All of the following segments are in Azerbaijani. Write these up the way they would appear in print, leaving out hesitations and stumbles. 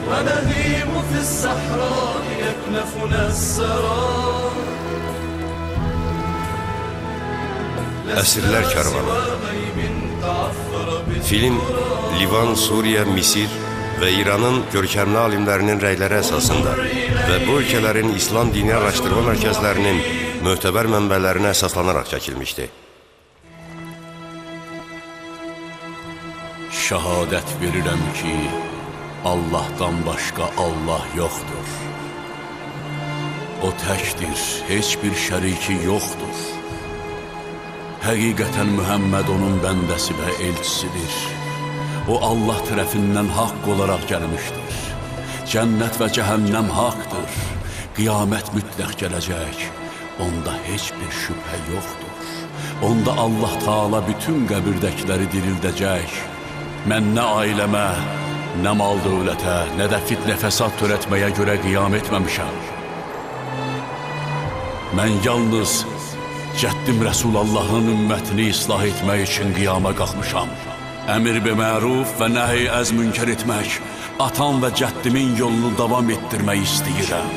ونهيم في الصحراء يكنفنا السراب. Əsirlər Kərvanı. Film Livan, Suriya, Misir və İranın görkəmli alimlərinin rəyləri əsasında və bu ölkələrin İslam dini araşdırma mərkəzlərinin möhtəbər mənbələrinə əsaslanaraq çəkilmişdir. Şəhadət verirəm ki, Allahdan başqa Allah yoxdur. O təkdir, heç bir şəriki yoxdur. Həqiqətən Mühəmməd onun bəndəsi və elçisidir. O Allah tərəfindən haqq olaraq gəlmişdir. Cənnət və cəhənnəm haqdır. Qiyamət mütləq gələcək. Onda heç bir şübhə yoxdur. Onda Allah Taala bütün qəbirdəkiləri dirildəcək. Mən nə ailəmə, nə mal dövlətə, nə də fitnə fəsad törətməyə görə qiyam etməmişəm. Mən yalnız Cəddim Rəsulallahın ümmətini islah etmək üçün qiyama qalxmışam. Əmr bi məruf və nəhy əz münkər etmək, atam və cəddimin yolunu davam etdirmək istəyirəm.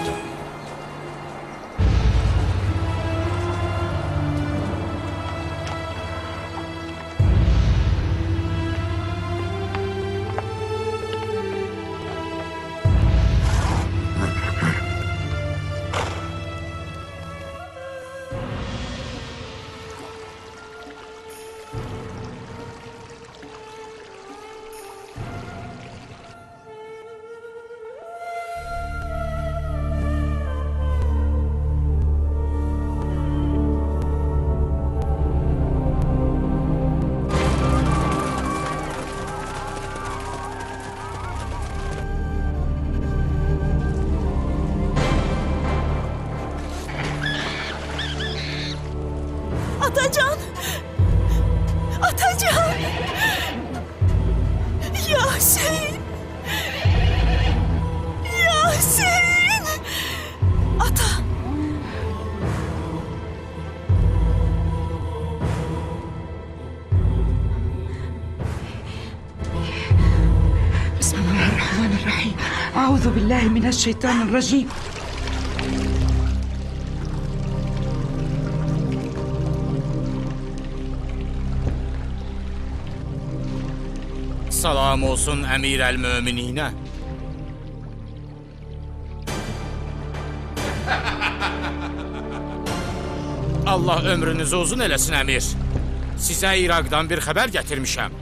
Atacan! Atacan! Yasin! Yasin! Ata! بسم الله الرحمن الرحيم. أعوذ بالله من الشيطان الرجيم. Salam olsun Əmir əl-Mömininə. Allah ömrünüzü uzun eləsin Əmir. Sizə İraqdan bir xəbər gətirmişəm.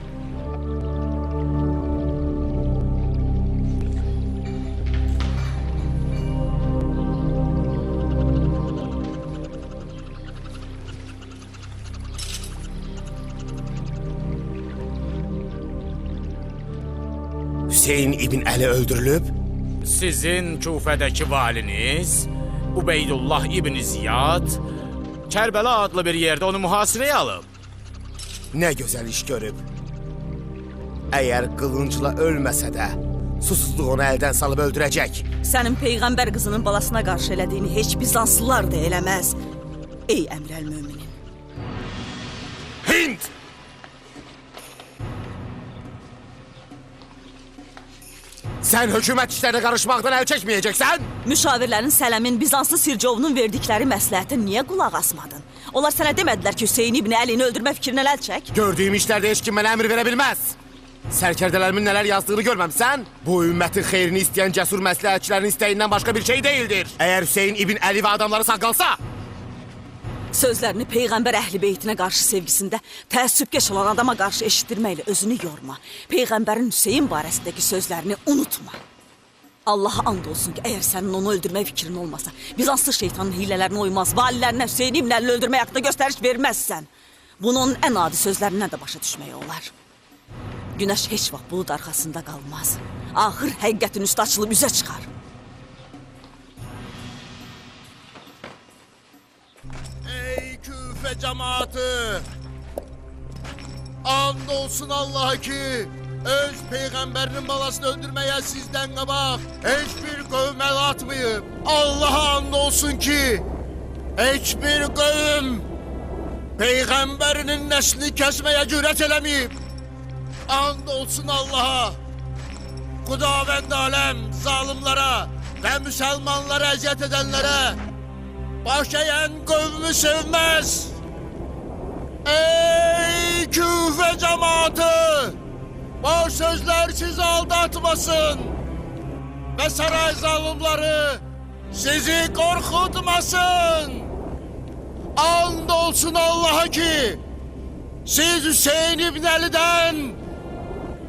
Hüseyin İbn Əli öldürülüb? Sizin Kufədəki valiniz, Ubeydullah İbn Ziyad, Kərbəla adlı bir yerdə onu mühasirəyə alıb. Nə gözəl iş görüb. Əgər qılıncla ölməsə də, susuzluq onu əldən salıb öldürəcək. Sənin Peyğəmbər qızının balasına qarşı elədiyini heç Bizanslılar da eləməz. Ey Əmir əl-Möminin. Hind! Sən hökumət işlərinə qarışmaqdan əl çəkməyəcəksən? Müşavirlərin Sələmin Bizanslı Sircovunun verdikləri məsləhətə niyə qulaq asmadın? Onlar sənə demədilər ki, Hüseyin İbn Əlini öldürmə fikrinə əl çək? Gördüyüm işlərdə heç kim mənə əmr verə bilməz. Sərkərdələrimin nələr yazdığını görməmsən? Bu ümmətin xeyrini istəyən cəsur məsləhətçilərin istəyindən başqa bir şey deyildir. Əgər Hüseyin İbn Əli və adamları sağ qalsa... Sözlərini Peyğəmbər əhl-i beytinə qarşı sevgisində təəssübkeş olan adama qarşı eşitdirməklə özünü yorma. Peyğəmbərin Hüseyin barəsindəki sözlərini unutma. Allaha and olsun ki, əgər sənin onu öldürmək fikrin olmasa, Bizanslı şeytanın hilələrinə uymaz, valilərinə Hüseyin İbn Əlini öldürmək haqqında göstəriş verməzsən. Bunu onun ən adi sözlərindən də başa düşmək olar. Günəş heç vaxt bulud arxasında qalmaz. Axır həqiqətin üstü açılıb üzə çıxar. Ey Küfe cemaatı! And olsun Allah'a ki, öz peyğəmbərinin balasını öldürməyə sizdən qabaq heç bir qövm əl atmayıb. Allah'a and olsun ki, heç bir qövm peyğəmbərinin nəslini kəsməyə cürət eləməyib. And olsun Allah'a. Xudavənd aləm zalimlərə və müsəlmanlara əziyyət edənlərə baş əyən qövmü sevməz. Ey Küfə cəmaatı! Bu sözlər sizi aldatmasın və saray zalimləri sizi qorxutmasın. And olsun Allah'a ki, siz Hüseyin İbn Əli'dən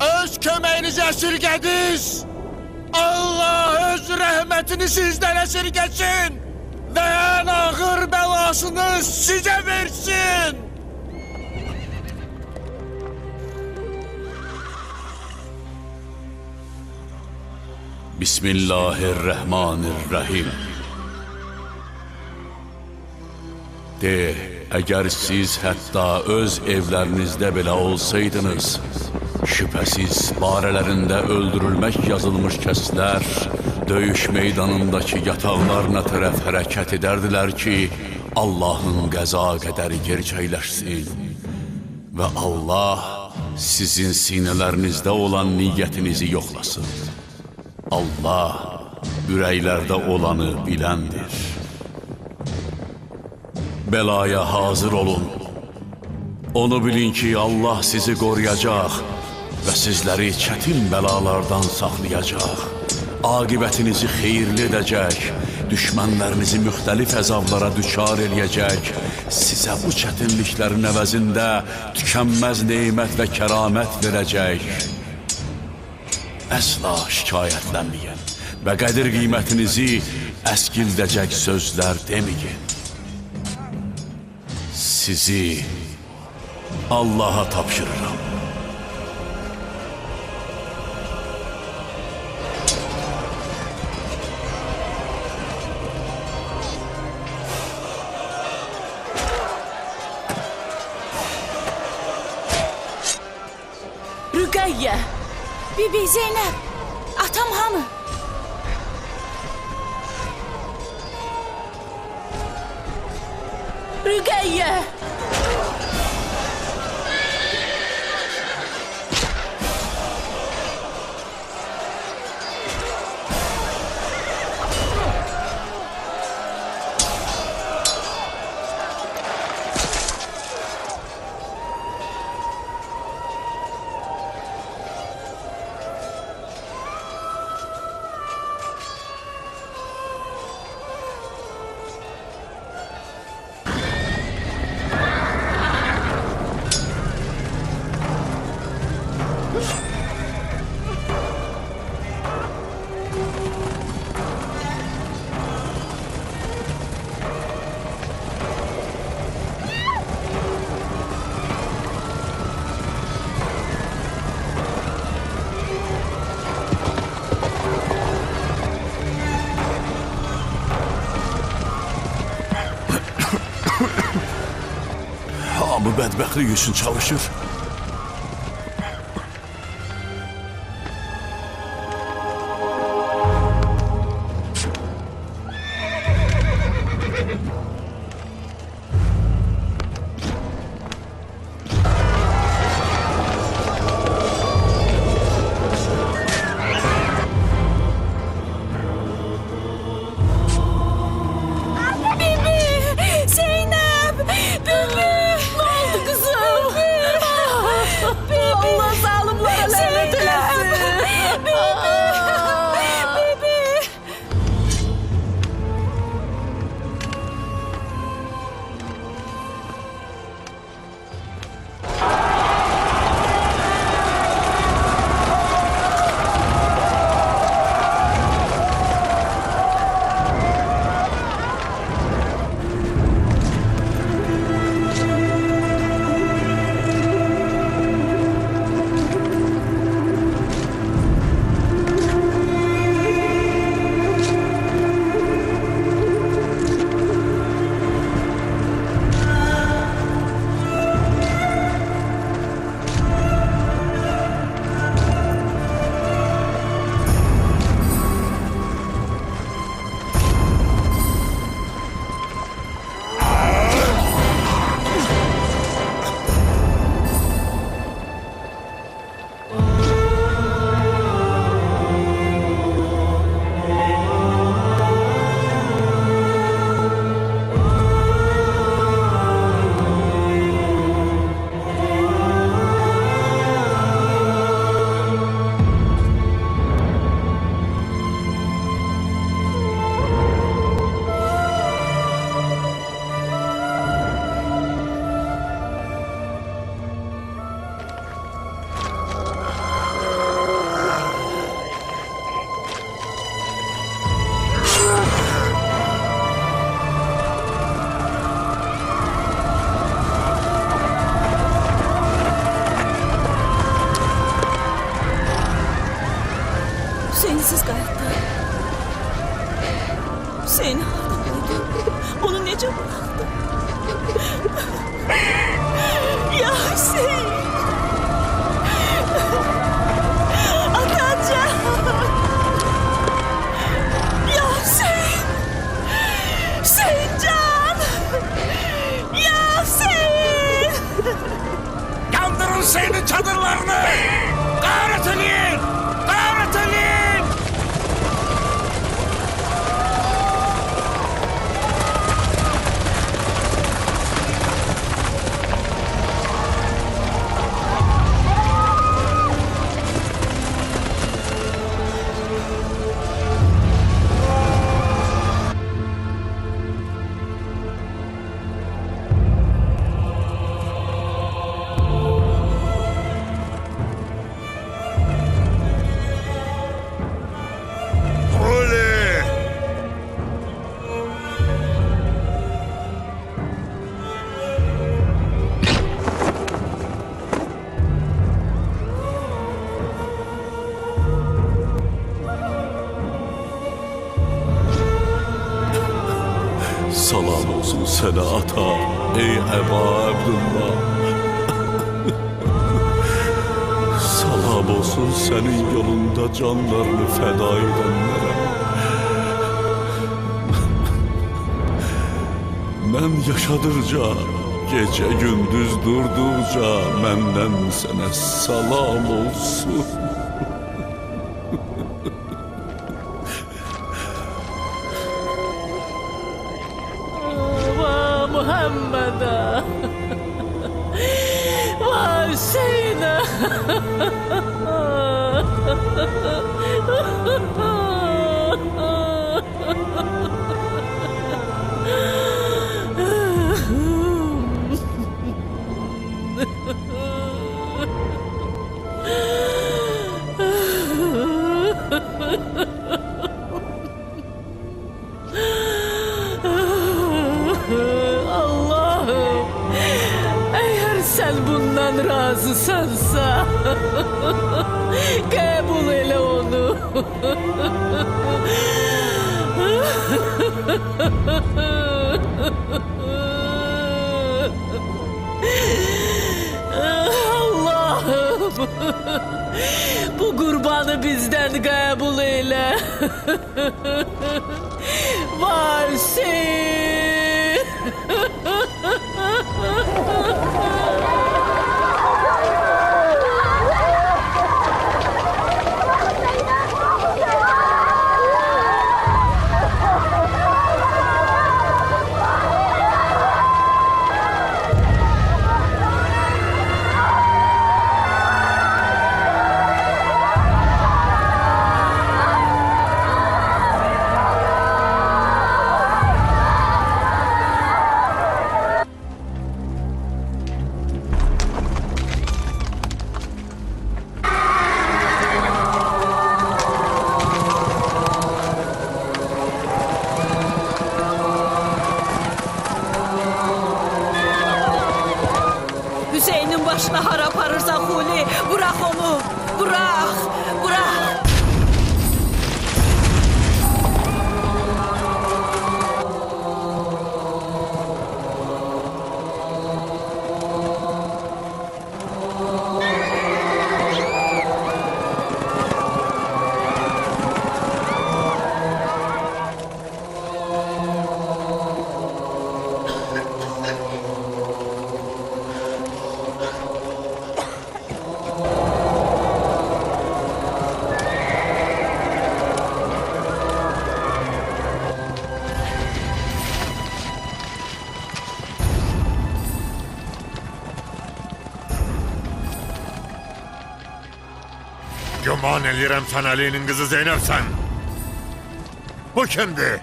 öz köməyinizi əsirgədiniz. Allah öz rəhmətini sizdən əsirgəsin və ən ağır bəlasını sizə versin. Bismillahirrahmanirrahim. De, əgər siz hətta öz evlərinizdə belə olsaydınız, şübhəsiz barələrində öldürülmək yazılmış kəslər döyüş meydanındakı yataqlarına tərəf hərəkət edərdilər ki, Allahın qəza qədəri gerçəkləşsin və Allah sizin sinələrinizdə olan niyyətinizi yoxlasın. Allah ürəklərdə olanı biləndir. Belaya hazır olun. Onu bilin ki, Allah sizi qoruyacaq və sizləri çətin bəlalardan saxlayacaq. Aqibətinizi xeyirli edəcək, düşmənlərinizi müxtəlif əzablara düçar eləyəcək, sizə bu çətinliklərin əvəzində tükənməz neymət və kəramət verəcək. Əsla şikayətlənməyin və qədir qiymətinizi əskildəcək sözlər deməyin. Sizi Allah'a tapşırıram. Rüqəyyə, Bibi Zeynəb, atam hanı? Rüqəyyə! Hamı bədbəxtlik üçün çalışır. Bibi! Zeynəb! Bibi! Ne oldu kızım? Hüseynsiz qayıtdı. Hüseyni harda qoydu? Onu necə bıraktı? Ya Hüseyin! Atacan! Ya Hüseyin! Hüseyincan! Ya Hüseyin! Yandırın Hüseyin'in çadırlarını! Gayret edin! Gayret edin! Salam olsun sənə ata, ey Əba Əbdullah. Salam olsun sənin yolunda canlarını fəda edənlərə. Mən yaşadıqca, gecə gündüz durduqca məndən sənə salam olsun. Muhammed'a, vay Hüseyin'e. Allah'ım, eğer sen bundan razısansa kabul eyle onu. Allah'ım, bu kurbanı bizden kabul eyle. Varsın. Hüseyin'in başına harap arırsa Huli, bırak onu, bırak, bırak. Güman eləyirəm sən Əlinin qızı Zeynəbsən. Bu kimdir?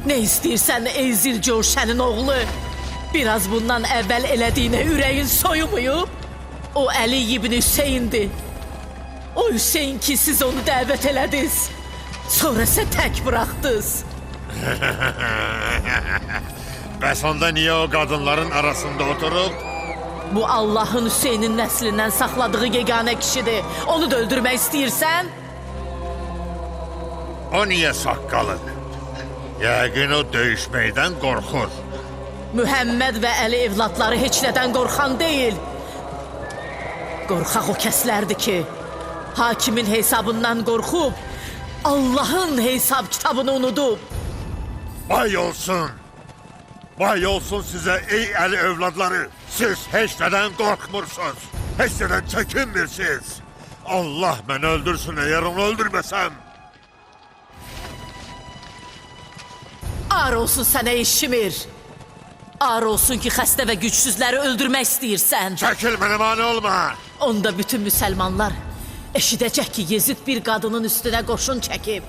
Ne istersen ey Zilcoşen'in oğlu. Biraz bundan evvel elediğine yüreğin soyumuyup. O Ali ibn Hüseyin'di. O Hüseyin ki siz onu davet elediniz. Sonra isə tək buraxdınız. Bəs onda niyə o qadınların arasında oturub? Bu Allahın Hüseynin nəslindən saxladığı yeganə kişidir. Onu da öldürmək istəyirsən? O niyə saqqalın? Yəqin o döyüşməkdən qorxur. Mühəmməd və Əli evladları heç nədən qorxan deyil. Qorxaq o kəslərdir ki, hakimin hesabından qorxub, Allahın hesab kitabını unudub. Vay olsun! Vay olsun sizə ey Əli övladları! Siz heç nədən qorxmursunuz, heç nədən çəkinmirsiniz. Allah məni öldürsün əgər onu öldürməsəm. Ar olsun sənə eşimir. Ar olsun ki, xəstə və gücsüzləri öldürmək istəyirsən. Çəkil mənə mane olma! Onda bütün müsəlmanlar eşidəcək ki, Yezid bir qadının üstünə qoşun çəkib,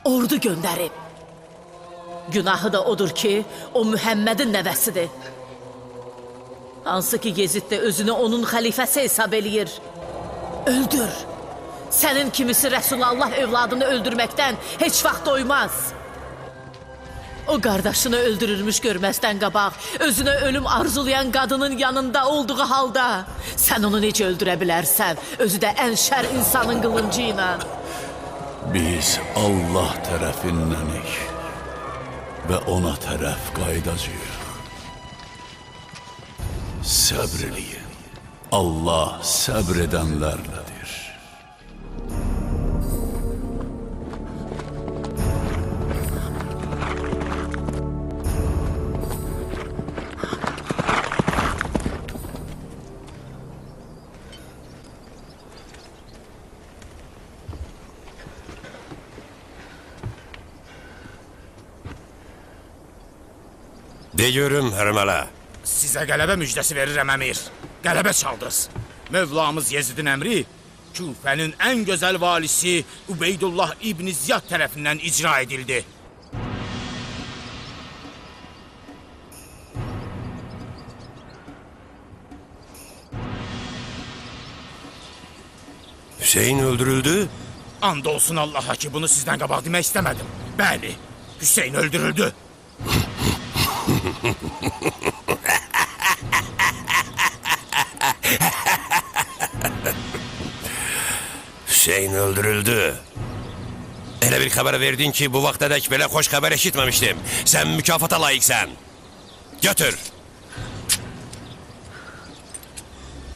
ordu göndərib. Günahı da odur ki, o Mühəmmədin nəvəsidir. Hansı ki, Yezid də özünü onun xəlifəsi hesab eləyir. Öldür. Sənin kimisi Rəsulallah övladını öldürməkdən heç vaxt doymaz. O qardaşını öldürülmüş görməzdən qabaq, özünə ölüm arzulayan qadının yanında olduğu halda sən onu necə öldürə bilərsən, özü də ən şər insanın qılıncı ilə. Biz Allah tərəfindənik və ona tərəf qaydacağıq. Səbr eləyin. Allah səbr edənlərlədir. De görüm Hərmələ. Sizə qələbə müjdəsi verirəm əmir. Qələbə çaldınız. Mövlamız Yezidin əmri Küfənin ən gözəl valisi Ubeydullah İbn Ziyad tərəfindən icra edildi. Hüseyin öldürüldü? And olsun Allah'a ki, bunu sizdən qabaq demək istəmədim. Bəli, Hüseyin öldürüldü. Hüseyin öldürüldü. Elə bir xəbər verdin ki, bu vaxtadək belə xoş xəbər eşitməmişdim. Sən mükafata layiqsən. Götür.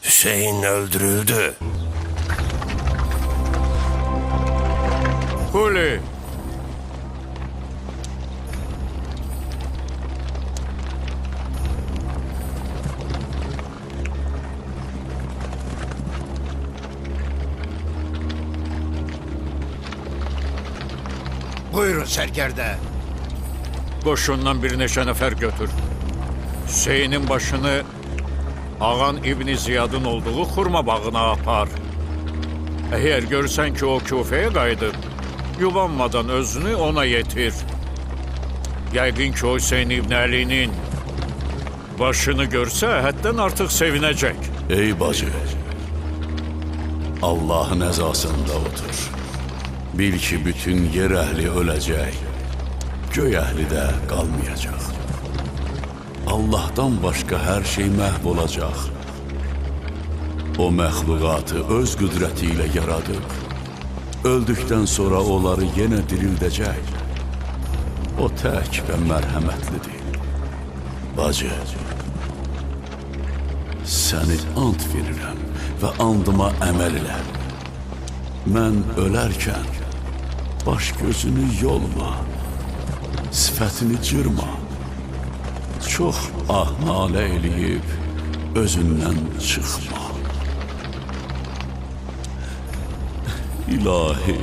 Hüseyin öldürüldü. Huli. Buyurun sərkərdə. Qoşundan bir neçə nəfər götür. Hüseynin başını Ağan İbn Ziyadın olduğu xurma bağına apar. Əgər görsən ki, o Küfəyə qayıdıb, yubanmadan özünü ona yetir. Yəqin ki, o Hüseyin İbn Əlinin başını görsə, həddən artıq sevinəcək. Ey bacı, Allahın əzasında otur. Bil ki, bütün yer əhli öləcək, göy əhli də qalmayacaq. Allahdan başqa hər şey məhv olacaq. O məxluqatı öz qüdrəti ilə yaradıb, öldükdən sonra onları yenə dirildəcək. O tək və mərhəmətlidir. Bacı, səni ant verirəm və andıma əməl elə. Mən ölərkən baş gözünü yolma, sifətini cırma. Çox ah-nalə eləyib özündən çıxma. İlahi,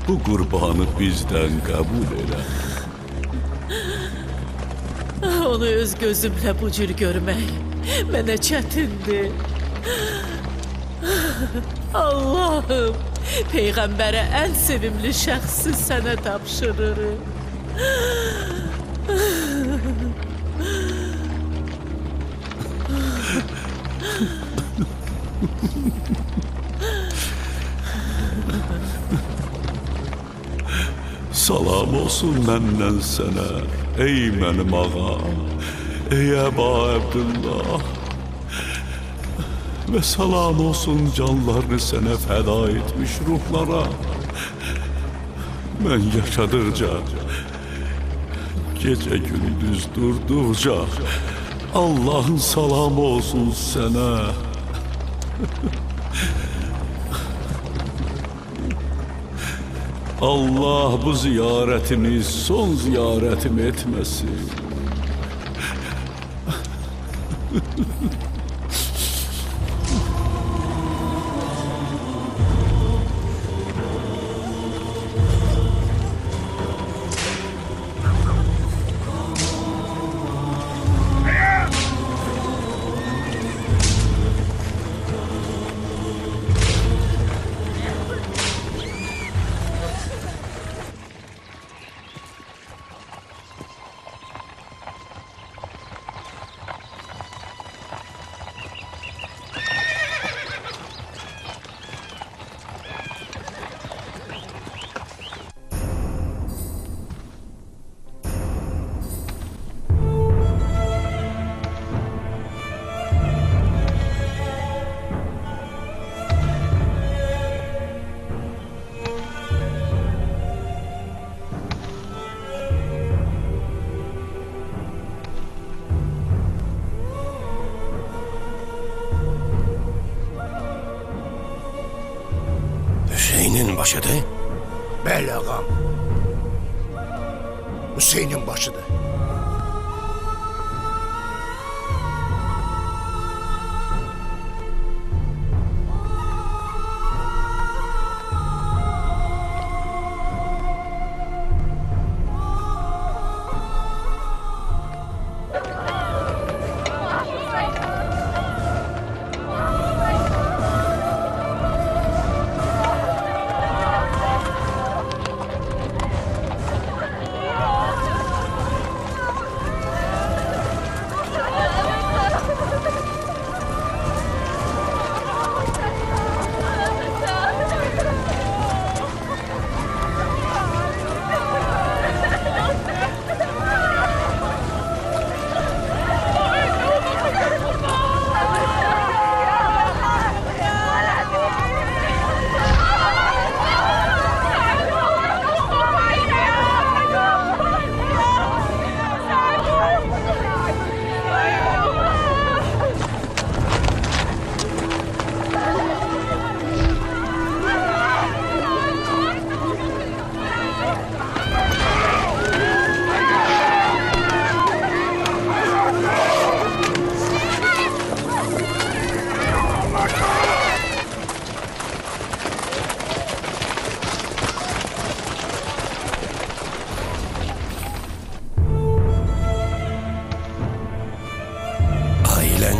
bu qurbanı bizdən qəbul elə. Onu öz gözümlə bu cür görmək mənə çətindir. Allahım, Peyğəmbərə ən sevimli şəxsi sənə tapşırırım. Salam olsun məndən sənə, ey mənim ağam, ey Əba Əbdüllah. Və salam olsun canlarını sənə fəda etmiş ruhlara. Mən yaşadıqca, gecə gündüz durduqca, Allahın salamı olsun sənə. Allah bu ziyarətimiz son ziyarətim etməsin. Hüseynin başıdır? Bəli ağam. Hüseynin başıdır.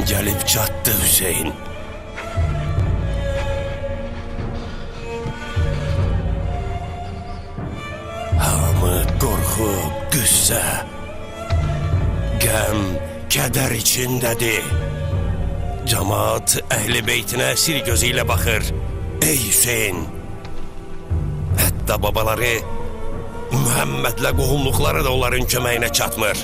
Gelip çattı Hüseyin. Hamı korku, qüssə, qəm, kədər içindədir. Cemaat Əhl-i Beytinə əsir gözüyle baxır. Ey Hüseyin! Hətta babaları, Muhammedlə qohumluqları da onların köməyinə çatmır.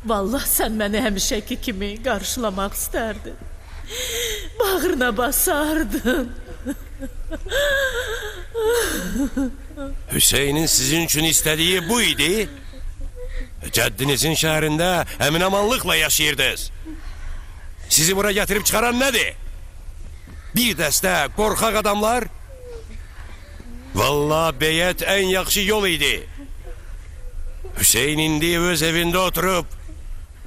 Vallahi sən məni həmişəki kimi qarşılamaq istərdin. Bağrına basardın. Hüseyin'in sizin için istediği bu idi. Cəddinizin şəhərində əminamanlıqla yaşayırdınız. Sizi bura gətirib çıxaran nədir? Bir dəstə qorxaq adamlar? Vallahi beyət ən yaxşı yol idi. Hüseyin indi öz evində oturub,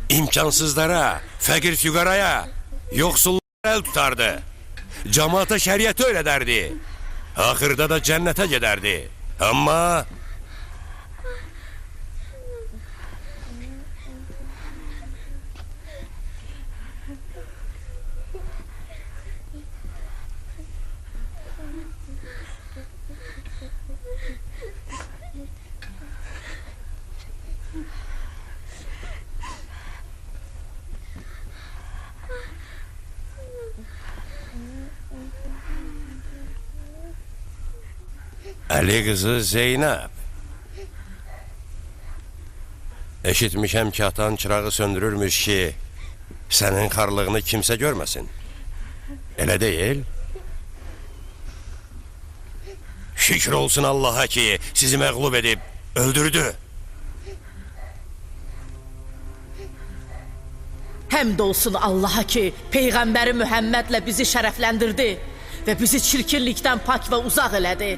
imkansızlara, fəqir füqaraya, yoxsullara əl tutardı. Cemaata şəriəti öyrədərdi. Axırda da cənnətə gedərdi. Amma... Əli qızı Zeynəb. Eşitmişəm ki, atan çırağı söndürürmüş ki, sənin xarlığını kimsə görməsin. Elə deyil? Şükür olsun Allaha ki, sizi məğlub edib, öldürdü. Həmd olsun Allaha ki, Peyğəmbəri Mühəmmədlə bizi şərəfləndirdi və bizi çirkinlikdən pak və uzaq elədi.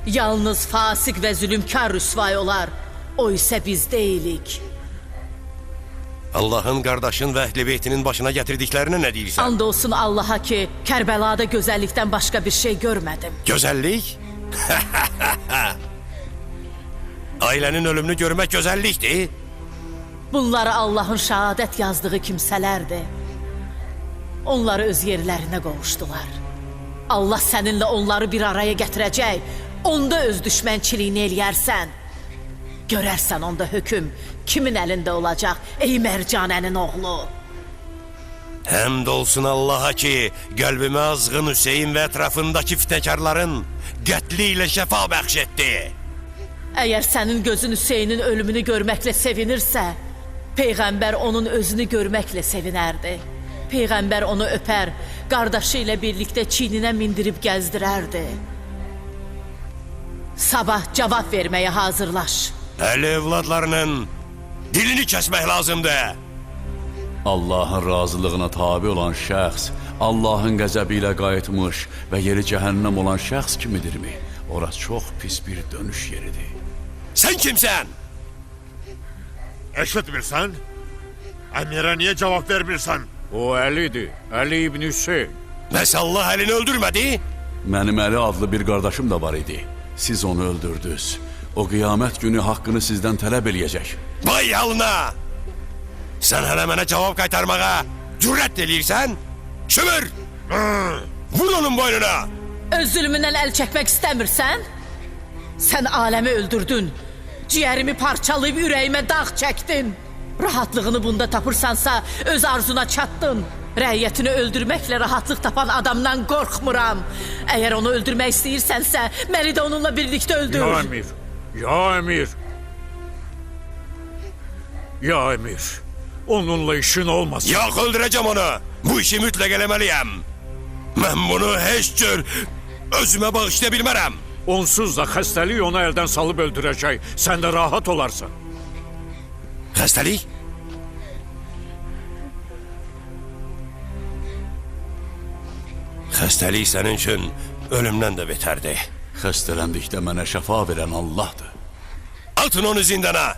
Yalnız fasik və zülümkar rüsvay olar, o isə biz deyilik. Allahın qardaşın və əhl-i beytinin başına gətirdiklərinə nə deyirsən? And olsun Allaha ki, Kərbəlada gözəllikdən başqa bir şey görmədim. Gözəllik? Ailənin ölümünü görmək gözəllikdir. Bunları Allahın şəhadət yazdığı kimsələrdir. Onları öz yerlərinə qovuşdular. Allah səninlə onları bir araya gətirəcək, onda öz düşmənçiliyini eləyərsən. Görərsən onda hökm kimin əlində olacaq, ey Mərcanənin oğlu? Həmd olsun Allaha ki, qəlbimə azğın Hüseyin və ətrafındakı fitnəkarların qətli ilə şəfa bəxş etdi. Əgər sənin gözün Hüseynin ölümünü görməklə sevinirsə, Peyğəmbər onun özünü görməklə sevinərdi. Peyğəmbər onu öpər, qardaşı ilə birlikdə çiyninə mindirib gəzdirərdi. Sabah cavab verməyə hazırlaş. Əli evladlarının dilini kəsmək lazımdır. Allahın razılığına tabi olan şəxs, Allahın qəzəbi ilə qayıtmış və yeri cəhənnəm olan şəxs kimidirmi? Orası çox pis bir dönüş yeridir. Sən kimsən? Eşitmirsən? Əmirə niyə cavab vermirsən? O Əlidir, Əli İbn Hüseyin. Bəs Allah Əlini öldürmədi? Mənim Əli adlı bir qardaşım da var idi. Siz onu öldürdünüz. O qiyamət günü haqqını sizdən tələb eləyəcək. Vay halına! Sən hələ mənə cavab qaytarmağa cürət eləyirsən? Şümür! Vur onun boynuna! Öz zülmündən əl çəkmək istəmirsən? Sən aləmi öldürdün. Ciyərimi parçalayıb ürəyimə dağ çəkdin. Rahatlığını bunda tapırsansa öz arzuna çatdın. Rəiyyətini öldürməklə rahatlıq tapan adamdan qorxmuram. Əgər onu öldürmək istəyirsənsə, məni də onunla birlikdə öldür. Ya əmir, ya əmir. Ya əmir, onunla işin olmasın. Yox, öldürəcəm onu. Bu işi mütləq eləməliyəm. Mən bunu heç cür özümə bağışlaya bilmərəm. Onsuz da xəstəlik onu əldən salıb öldürəcək. Sən də rahat olarsan. Xəstəlik? Xəstəlik sənin üçün ölümdən də betərdi. Xəstələndikdə mənə şəfa verən Allahdır. Atın onu zindana!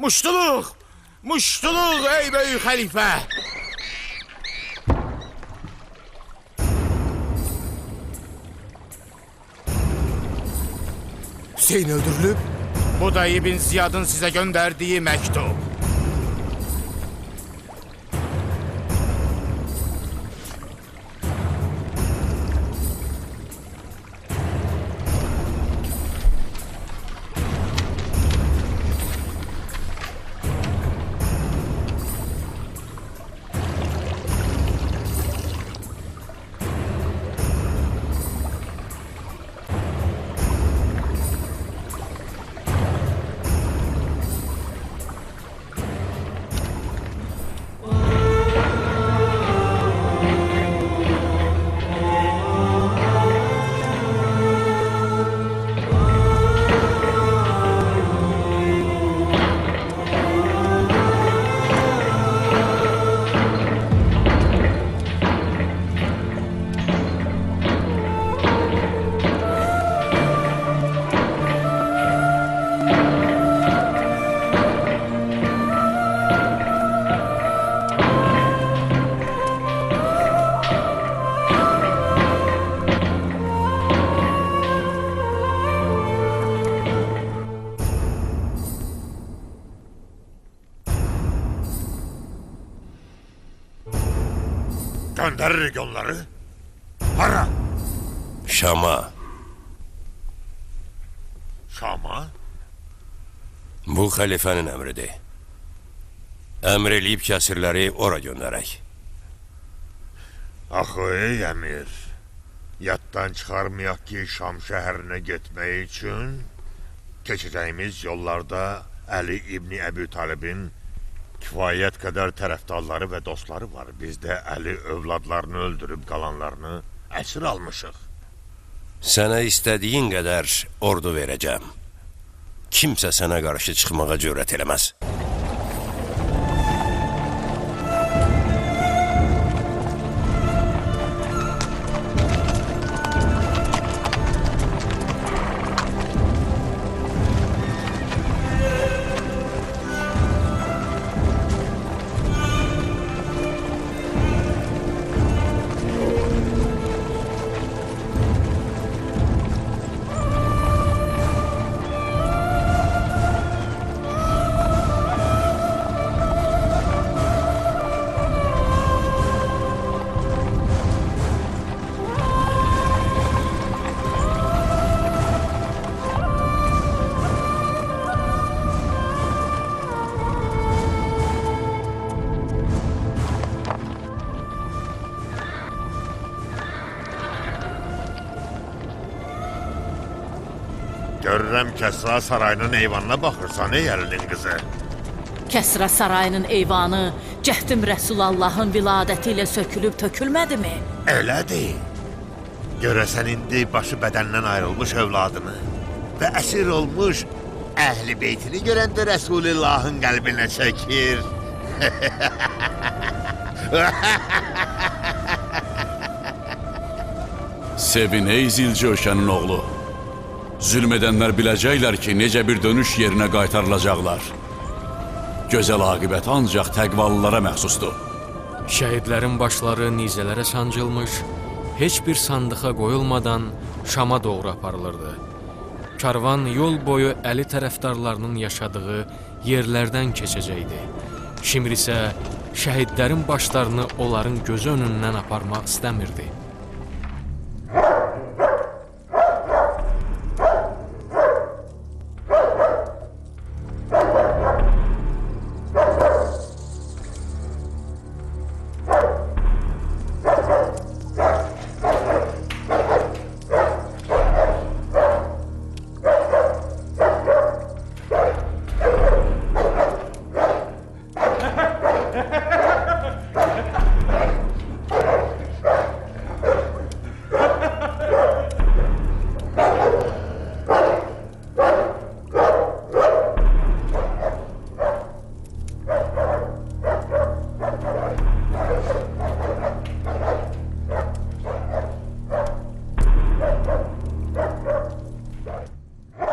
Muştuluq! Muştuluq ey böyük xəlifə! Hüseyin öldürülüb. Bu da İbn Ziyadın sizə göndərdiyi məktub. Gönderirik onları. Hara? Şam'a. Şam'a? Bu xəlifənin əmridir. Əmr eləyib kəsirləri ora göndərək. Axı ey əmir, yaddan çıxarmayaq ki, Şam şəhərinə getmək üçün keçəcəyimiz yollarda Əli İbni Əbu Talibin kifayət qədər tərəfdarları və dostları var. Biz də Əli övladlarını öldürüb qalanlarını əsir almışıq. Sənə istədiyin qədər ordu verəcəm. Kimsə sənə qarşı çıxmağa cürət eləməz. Görürəm Kəsra sarayının eyvanına baxırsan ey Əlinin qızı. Kəsrə sarayının eyvanı cəhdim Rəsulallahın viladəti ilə sökülüb tökülmədimi? Elədir. Görəsən indi başı bədəndən ayrılmış övladını və əsir olmuş əhl-i beytini görəndə Rəsulullahın qəlbinə çəkir. Sevin ey Zilcöşənin oğlu. Zülm edənlər biləcəklər ki, necə bir dönüş yerinə qaytarılacaqlar. Gözəl aqibət ancaq təqvalılara məxsusdur. Şəhidlərin başları nizələrə sancılmış, heç bir sandığa qoyulmadan Şama doğru aparılırdı. Karvan yol boyu Əli tərəfdarlarının yaşadığı yerlərdən keçəcəkdi. Şimr isə şəhidlərin başlarını onların gözü önündən aparmaq istəmirdi.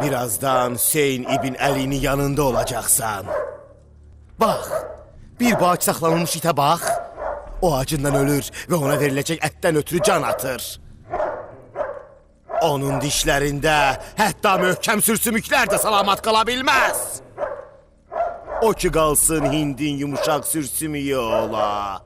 Birazdan Hüseyin İbn Əli'nin yanında olacaksan. Bax, bir bağ saxlanılmış itə bax. O acından ölür və ona veriləcək ətdən ötürü can atır. Onun dişlərində hətta möhkəm sürsümüklər də salamat qala bilməz. O ki qalsın hindin yumuşaq sürsümüyü ola.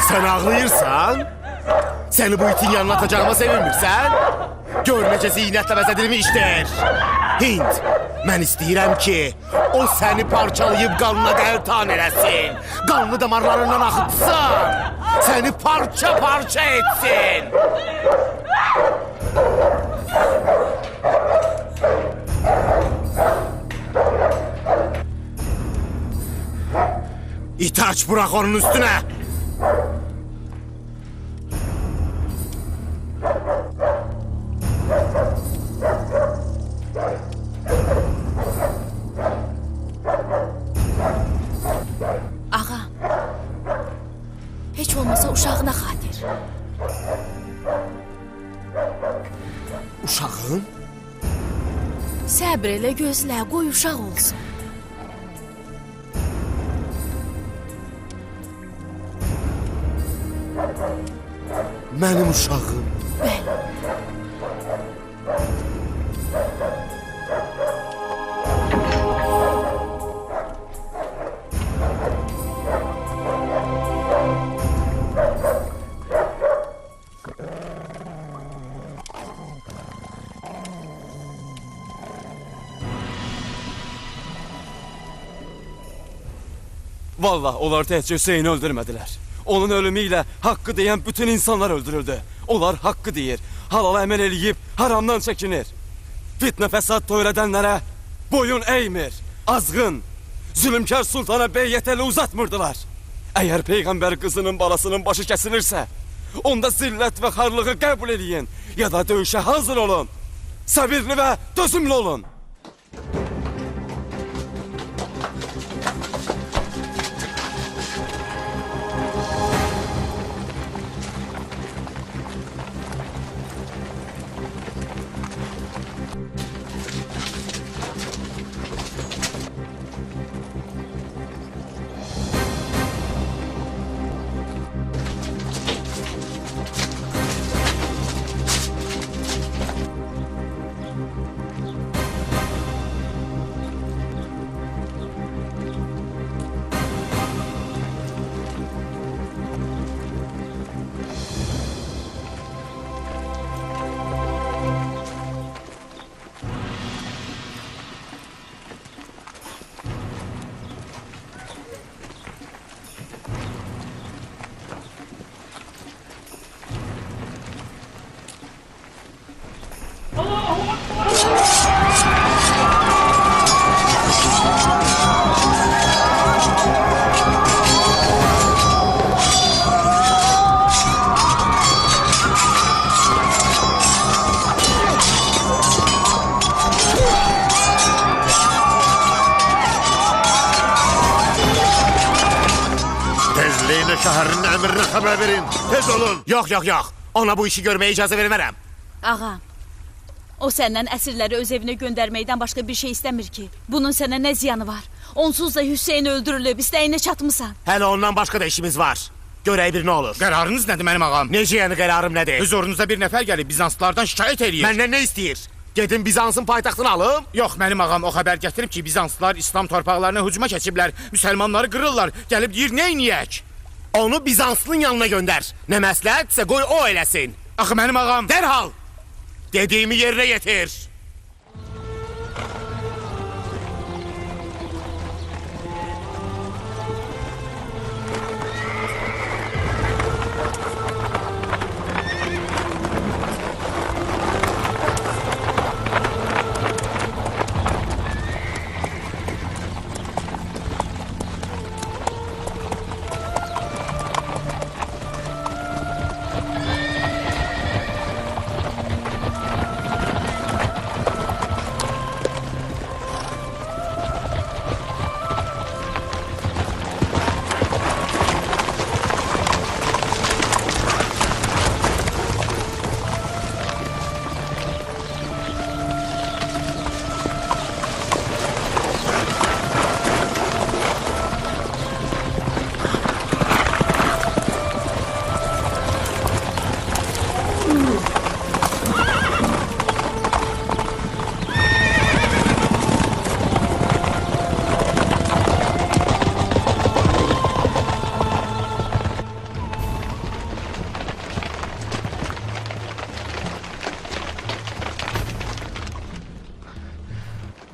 Sen ağlayırsan, seni bu itin yanına atacağıma sevinmirsən? Gör necə zinətlə bəzədilmişdir. Hind, mən istəyirəm ki, o səni parçalayıb qanına qəltan eləsin. Qanlı damarlarından axıtsın. Səni parça-parça etsin. İti aç bırak onun üstüne. Ağa, heç olmasa uşağına xatir. Uşağın? Səbr elə gözlə, qoy uşaq olsun. Mənim uşağım. Bəli. Vallahi onlar təhcə Hüseyni öldürmədilər. Onun ölümü ilə haqqı deyən bütün insanlar öldürüldü. Onlar haqqı deyir, halala əməl eləyib haramdan çəkinir. Fitnə fəsad törədənlərə boyun eymir, azğın, zülümkar sultana beyyət əli uzatmırdılar. Əgər Peyğəmbər qızının balasının başı kəsilirsə, onda zillət və xarlığı qəbul eləyin, ya da döyüşə hazır olun. Səbirli və dözümlü olun. Tezliğine şəhərin əmrinə xəbər verin. Tez olun. Yox, yox, yox. Ona bu işi görməyə icazə vermərəm. Ağa, o səndən əsirləri öz evinə göndərməkdən başqa bir şey istəmir ki. Bunun sənə nə ziyanı var? Onsuz da Hüseyin öldürülüb, istəyinə çatmısan. Hələ ondan başqa da işimiz var. Görək bir nə olur. Qərarınız nədir mənim ağam? Necə yəni qərarım nədir? Hüzurunuzda bir nəfər gəlib Bizanslılardan şikayət eləyir. Məndən nə istəyir? Gedim Bizansın paytaxtını alım? Yox, mənim ağam o xəbər gətirib ki, Bizanslılar İslam torpaqlarına hücuma keçiblər, müsəlmanları qırırlar. Gəlib deyir, nə eləyək? Onu Bizanslının yanına göndər. Nə məsləhətsə qoy o eləsin. Axı mənim ağam... Dərhal! Dediyimi yerinə yetir.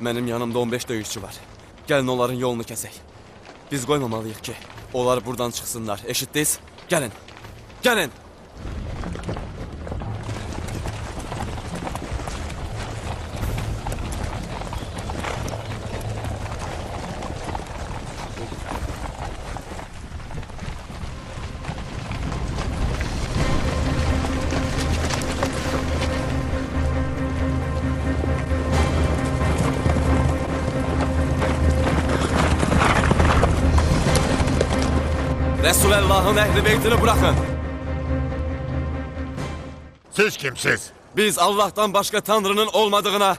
Mənim yanımda 15 döyüşçü var. Gəlin onların yolunu kəsək. Biz qoymamalıyıq ki, onlar buradan çıxsınlar. Eşitdiniz? Gəlin. Gəlin. Resulullah'ın ehli beytini bırakın. Siz kimsiz? Biz Allah'tan başka Tanrı'nın olmadığına,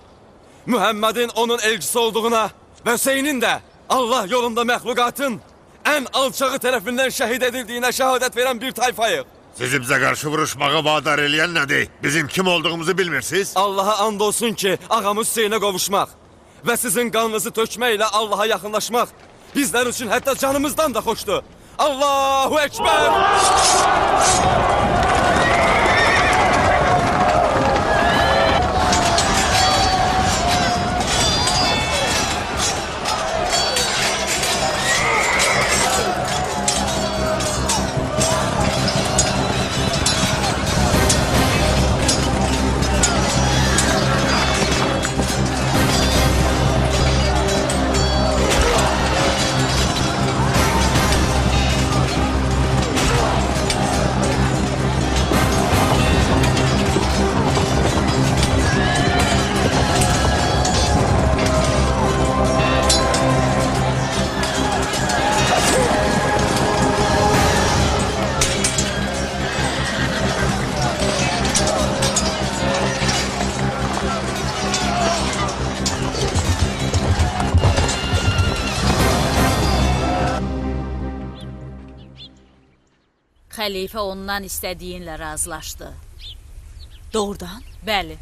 Muhammed'in onun elçisi olduğuna ve Hüseyin'in de Allah yolunda məhlukatın en alçağı tarafından şehit edildiğine şehadet veren bir tayfayıq. Sizi bize karşı vuruşmağa vadar eleyen nedir? Bizim kim olduğumuzu bilmirsiniz? Allah'a and olsun ki ağamız Hüseyin'e kavuşmak ve sizin kanınızı tökmeyle Allah'a yakınlaşmak bizler için hatta canımızdan da hoştu. Allahu Ekber! Xəlifə ondan istədiyinlə razılaşdı. Doğrudan? Bəli.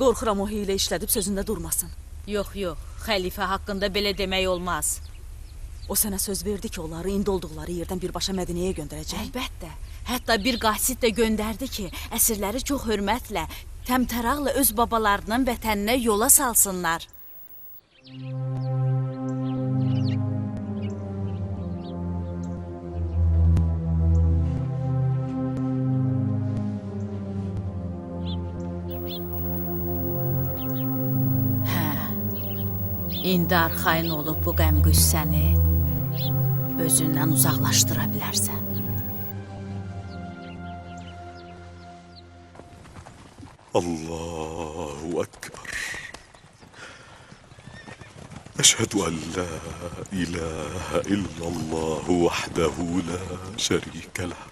Qorxuram o hiylə işlədib sözündə durmasın. Yox, yox. Xəlifə haqqında belə demək olmaz. O sənə söz verdi ki, onları indi olduqları yerdən birbaşa Mədinəyə göndərəcək. Əlbəttə. Hətta bir qasid də göndərdi ki, əsirləri çox hörmətlə, təmtəraqla öz babalarının vətəninə yola salsınlar. İndi arxayın olub bu qəm-qüssəni özündən uzaqlaşdıra bilərsən. Allahu Ekber. Eşhedü en la ilahe illallah vahdehu la şerike leh.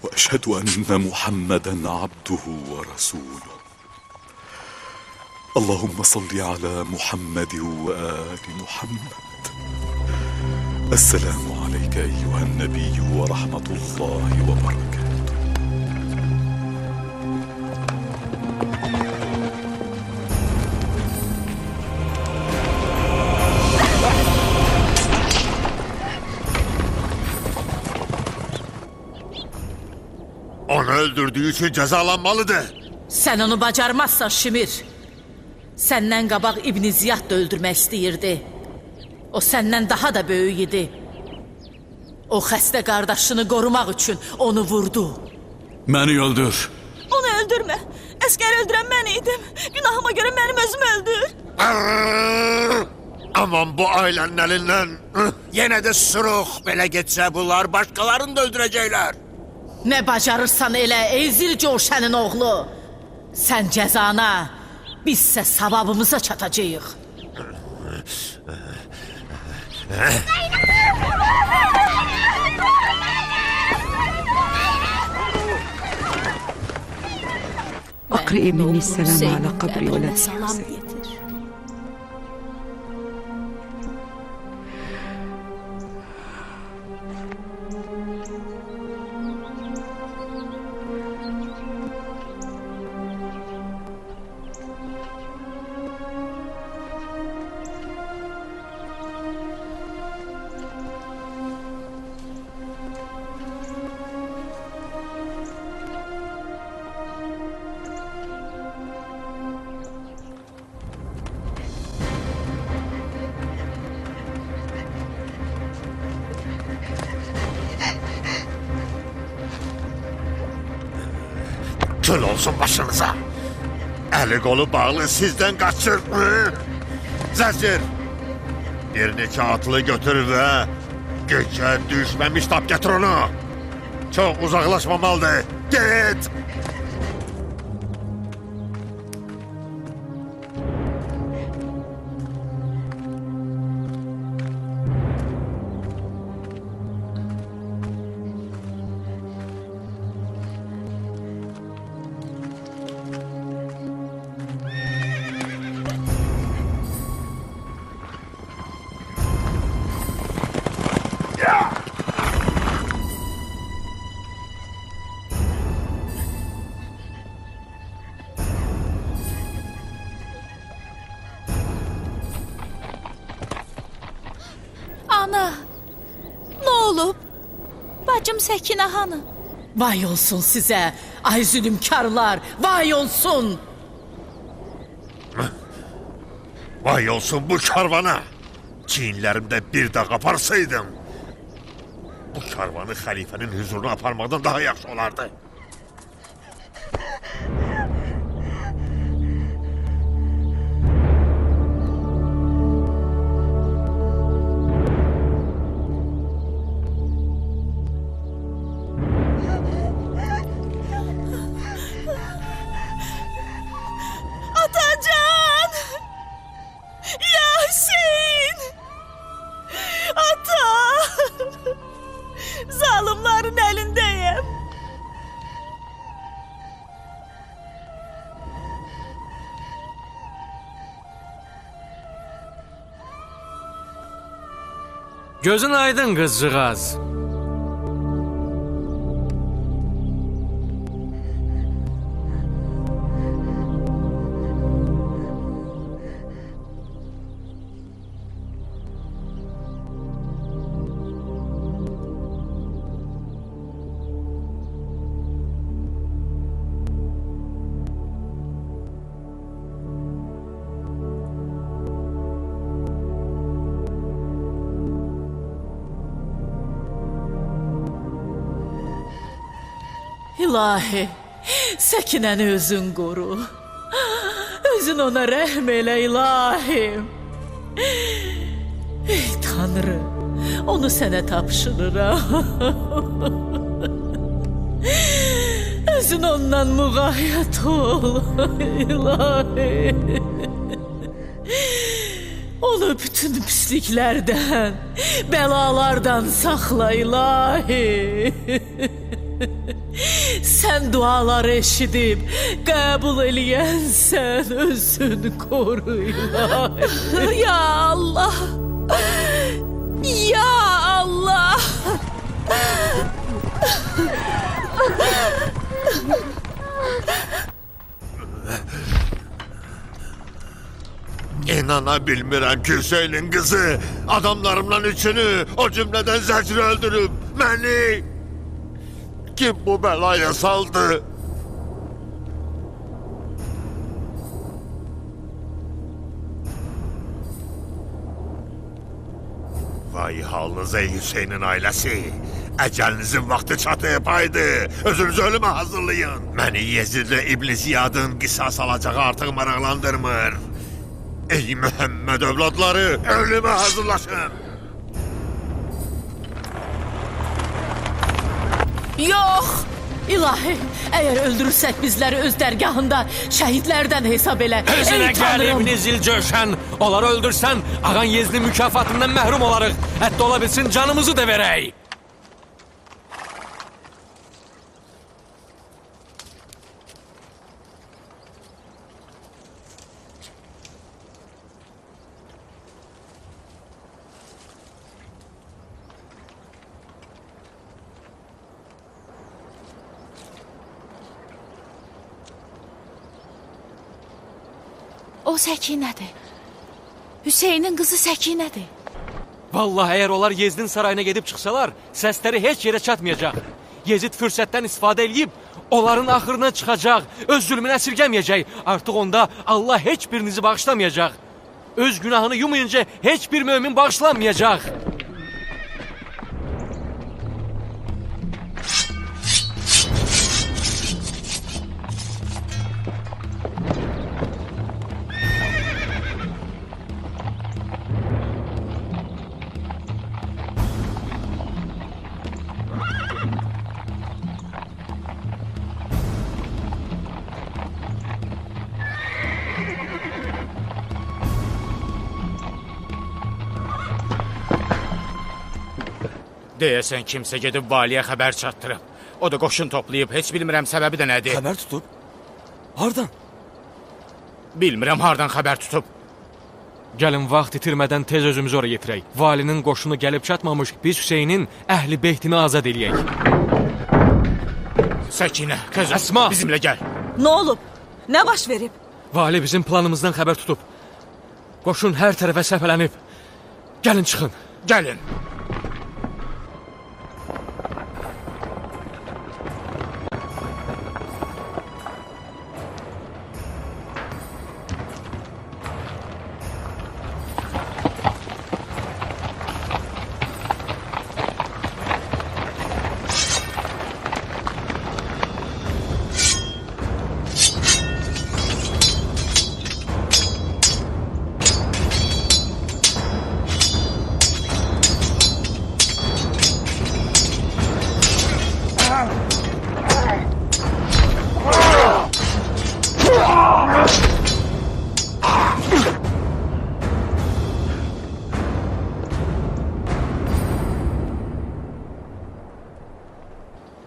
Ve eşhedü enne Muhammeden abduhu ve resuluhu. اللهم صل على محمد وآل محمد. السلام عليك أيها النبي ورحمة الله وبركاته. Onu öldürdüğü için cezalanmalıdır. Sen onu bacarmazsan Şimir. Səndən qabaq İbn Ziyad da öldürmək istəyirdi. O səndən daha da böyük idi. O xəstə qardaşını qorumaq üçün onu vurdu. Məni öldür. Onu öldürmə. Əskər öldürən mən idim. Günahıma görə mənim özümü öldür. Aman bu ailenin elinden. Yine de sırıq belə geçse bunlar başkalarını da öldürecekler. Nə bacarırsan elə, ey Zilcövşənin oğlu. Sən cəzana, bizsə savabımıza çatacağıq. أقرئي مني السلام على قبر ولدي حسين. Öl olsun başınıza. Eli kolu bağlı sizden kaçır. Zəncir, bir neçə atlı götür və gecə düşməmiş tap getir onu. Çok uzaklaşmamalıdır. Git. Ana, ne olub? Bacım Səkinə hanı? Vay olsun sizə, ay zülümkarlar, vay olsun. Vay olsun bu karvana. Çiğinlerimde bir de kaparsaydım. Bu karvanı halifenin huzuruna aparmadan daha yaxşı olardı. Atacan! Ya Hüseyin! Ata! Zalimlerin elindeyim. Gözün aydın qızcığaz. İlahi, Səkinəni özün qoru. Özün ona rəhm elə ilahim. Ey Tanrı, onu sənə tapşırıram. Özün ondan müğayət ol, ilahi. Onu bütün pisliklərdən, bəlalardan saxla ilahi. Sən duaları eşidib, qəbul eləyənsən, özün qoru ilahi. Ya Allah! Ya Allah! İnana bilmirəm ki Hüseynin kızı adamlarımdan üçünü o cümleden Zəcri öldürüp beni. Kim bu belaya saldı? Vay halınız ey Hüseynin ailesi. Ecelinizin vakti çatıyıp haydi. Özünüzü ölüme hazırlayın. Beni Yezid'le İbn Ziyad'ın qisas alacağı artık maraqlandırmır. Ey Muhammed evladları, ölüme hazırlaşın. Yox! İlahi, əgər öldürürsək bizləri öz dərgahında şəhidlərdən hesab elə. Özünə Ey Tanrım! qəlibini zil coşan, onları öldürsən, ağan Yezdin mükafatından məhrum olarıq. Hətta ola bilsin canımızı da verək. O Səkinədir. Hüseynin qızı Səkinədir. Vallahi əgər onlar Yezdin sarayına gedib çıxsalar, səsləri heç yerə çatmayacaq. Yezid fürsətdən istifadə edib, onların axırına çıxacaq, öz zülmünü əsirgəməyəcək. Artıq onda Allah heç birinizi bağışlamayacaq. Öz günahını yumayınca heç bir mömin bağışlanmayacaq. Deyəsən kimsə gedib valiyə xəbər çatdırıb. O da qoşun toplayıb, heç bilmirəm səbəbi də nədir. Xəbər tutub? Hardan? Bilmirəm hardan xəbər tutub. Gəlin vaxt itirmədən tez özümüzü oraya yetirək. Valinin qoşunu gəlib çatmamış, biz Hüseynin əhli beytini azad eləyək. Səkinə, tez Əsma! bizimlə gəl. Nə olub? Nə baş verib? Vali bizim planımızdan xəbər tutub. Qoşun hər tərəfə səpələnib. Gəlin çıxın. Gəlin.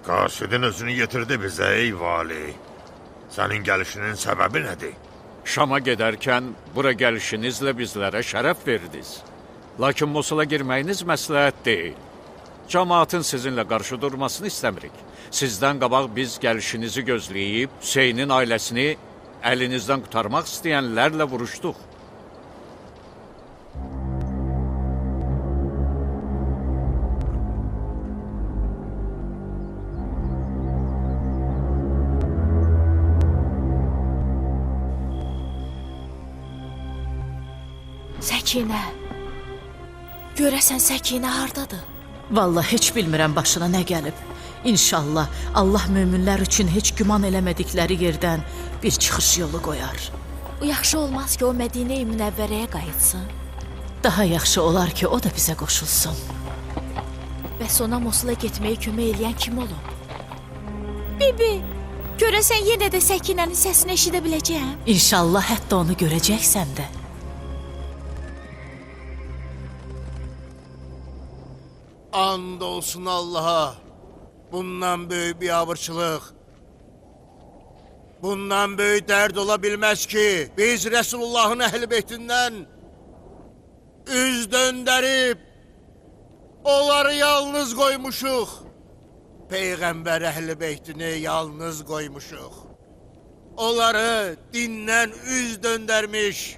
Qasidin özünü yetirdi bizə, ey vali. Sənin gəlişinin səbəbi nədir? Şama gedərkən bura gəlişinizlə bizlərə şərəf verdiniz. Lakin Mosula girməyiniz məsləhət deyil. Cəmaatın sizinlə qarşı durmasını istəmirik. Sizdən qabaq biz gəlişinizi gözləyib, Hüseynin ailəsini əlinizdən qurtarmaq istəyənlərlə vuruşduq. Səkinə. Görəsən Səkinə hardadır? Vallahi heç bilmirəm başına nə gəlib. İnşallah Allah möminlər üçün heç güman eləmədikləri yerdən bir çıxış yolu qoyar. Yaxşı olmaz ki, o Mədinə-i Münəvvərəyə qayıtsın. Daha yaxşı olar ki, o da bizə qoşulsun. Bəs ona Mosula getməyə kömək eləyən kim olub? Bibi, görəsən yenə də Səkinənin səsini eşidə biləcəyəm? İnşallah hətta onu görəcəksən də. And olsun Allah'a. Bundan böyük bir abırçılıq, bundan böyük dərd ola bilməz ki, biz Resulullahın əhl-i beytindən üz döndərib, onları yalnız qoymuşuq. Peyğəmbər əhl-i beytini yalnız qoymuşuq. Onları dindən üz döndərmiş,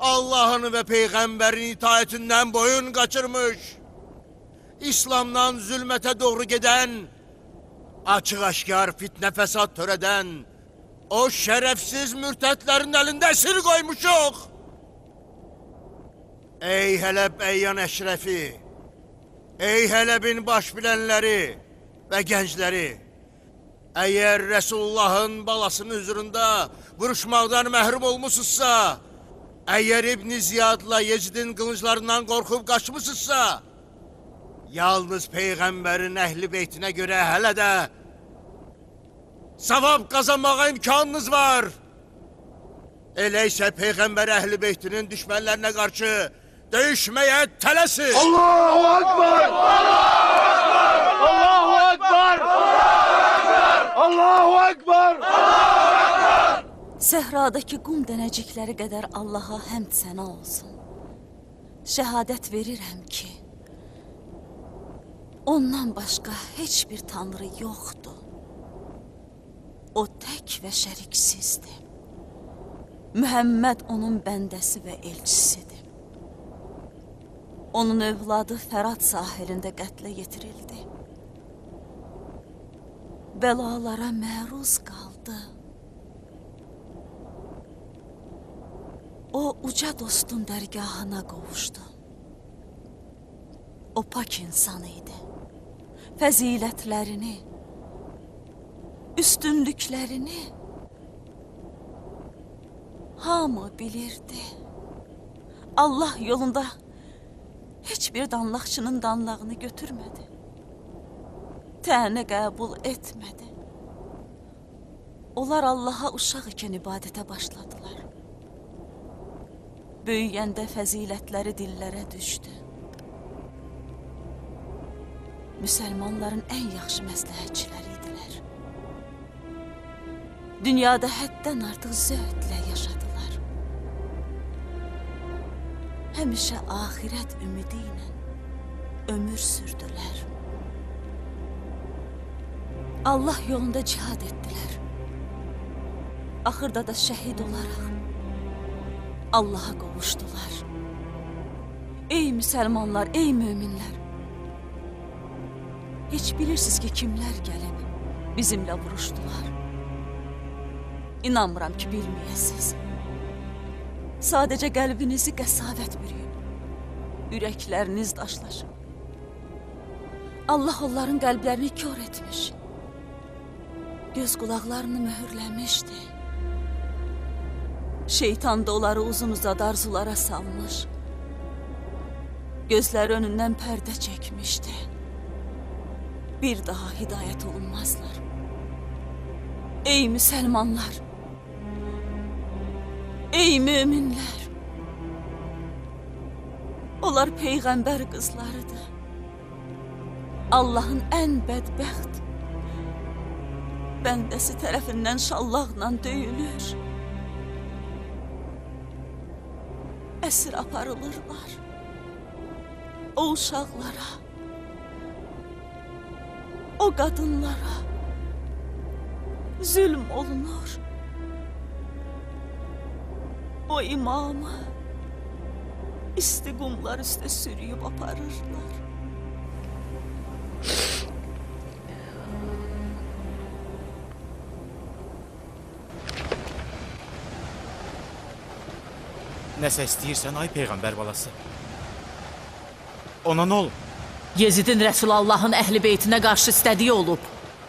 Allah'ın və Peyğəmbərin itaətindən boyun qaçırmış, İslamdan zülmətə doğru gedən, açıq-aşkar fitnə fəsad törədən, o şərəfsiz mürtədlərin əlində əsir qoymuşuq. Ey Hələb əyyan əşrəfi, ey Hələbin baş bilənləri və gəncləri, əgər Resulullahın balasının hüzurunda vuruşmaqdan məhrum olmuşsuzsa, əgər İbn Ziyadla Yecidin qılınclarından qorxub qaçmışsızsa, yalnız Peyğəmbərin əhli beytinə görə hələ də savab qazanmağa imkanınız var. Elə isə Peyğəmbər əhli beytinin düşmənlərinə qarşı döyüşməyə tələsin. Allahu Akbar! Allahu Akbar! Allahu Akbar! Səhradakı qum dənəcikləri qədər Allaha həmd sənə olsun. Şəhadət verirəm ki, ondan başqa heç bir tanrı yoxdur. O tək və şəriksizdir. Mühəmməd onun bəndəsi və elçisidir. Onun övladı Fərat sahilində qətlə yetirildi. Bəlalara məruz qaldı. O uca dostun dərgahına qovuşdu. O pak insan idi. Fəzilətlərini, üstünlüklərini hamı bilirdi. Allah yolunda heç bir danlaqçının danlağını götürmədi. Tənə qəbul etmədi. Onlar Allaha uşaq ikən ibadətə başladılar. Böyüyəndə fəzilətləri dillərə düşdü. müsəlmanların ən yaxşı məsləhətçiləri idilər. Dünyada həddən artıq zöhdlə yaşadılar. Həmişə axirət ümidi ilə ömür sürdülər. Allah yolunda cihad etdilər. Axırda da şəhid olaraq Allaha qovuşdular. Ey müsəlmanlar, ey möminlər! Heç bilirsiniz ki, kimlər gəlib bizimlə vuruşdular? İnanmıram ki, bilməyəsiniz. Sadəcə qəlbinizi qəsavət bürüyüb, ürəkləriniz daşlaşıb. Allah onların qəlblərini kör etmiş, göz qulaqlarını möhürləmişdi. Şeytan da onları uzun-uzad arzulara salmış, gözləri önündən pərdə çəkmişdi. Bir daha hidayət olunmazlar. Ey müsəlmanlar! Ey müminlər! Onlar peyğəmbər qızlarıdır. Allahın ən bədbəxt bəndəsi tərəfindən şallaqla döyülür. Əsir aparılırlar. O uşaqlara, o qadınlara zülm olunur. O imamı isti qumlar üstə sürüyüb aparırlar. Nəsə istəyirsən, ay Peyğəmbər balası? Ona nə olub? Yezidin Rəsulallahın əhl-i beytinə qarşı istədiyi olub.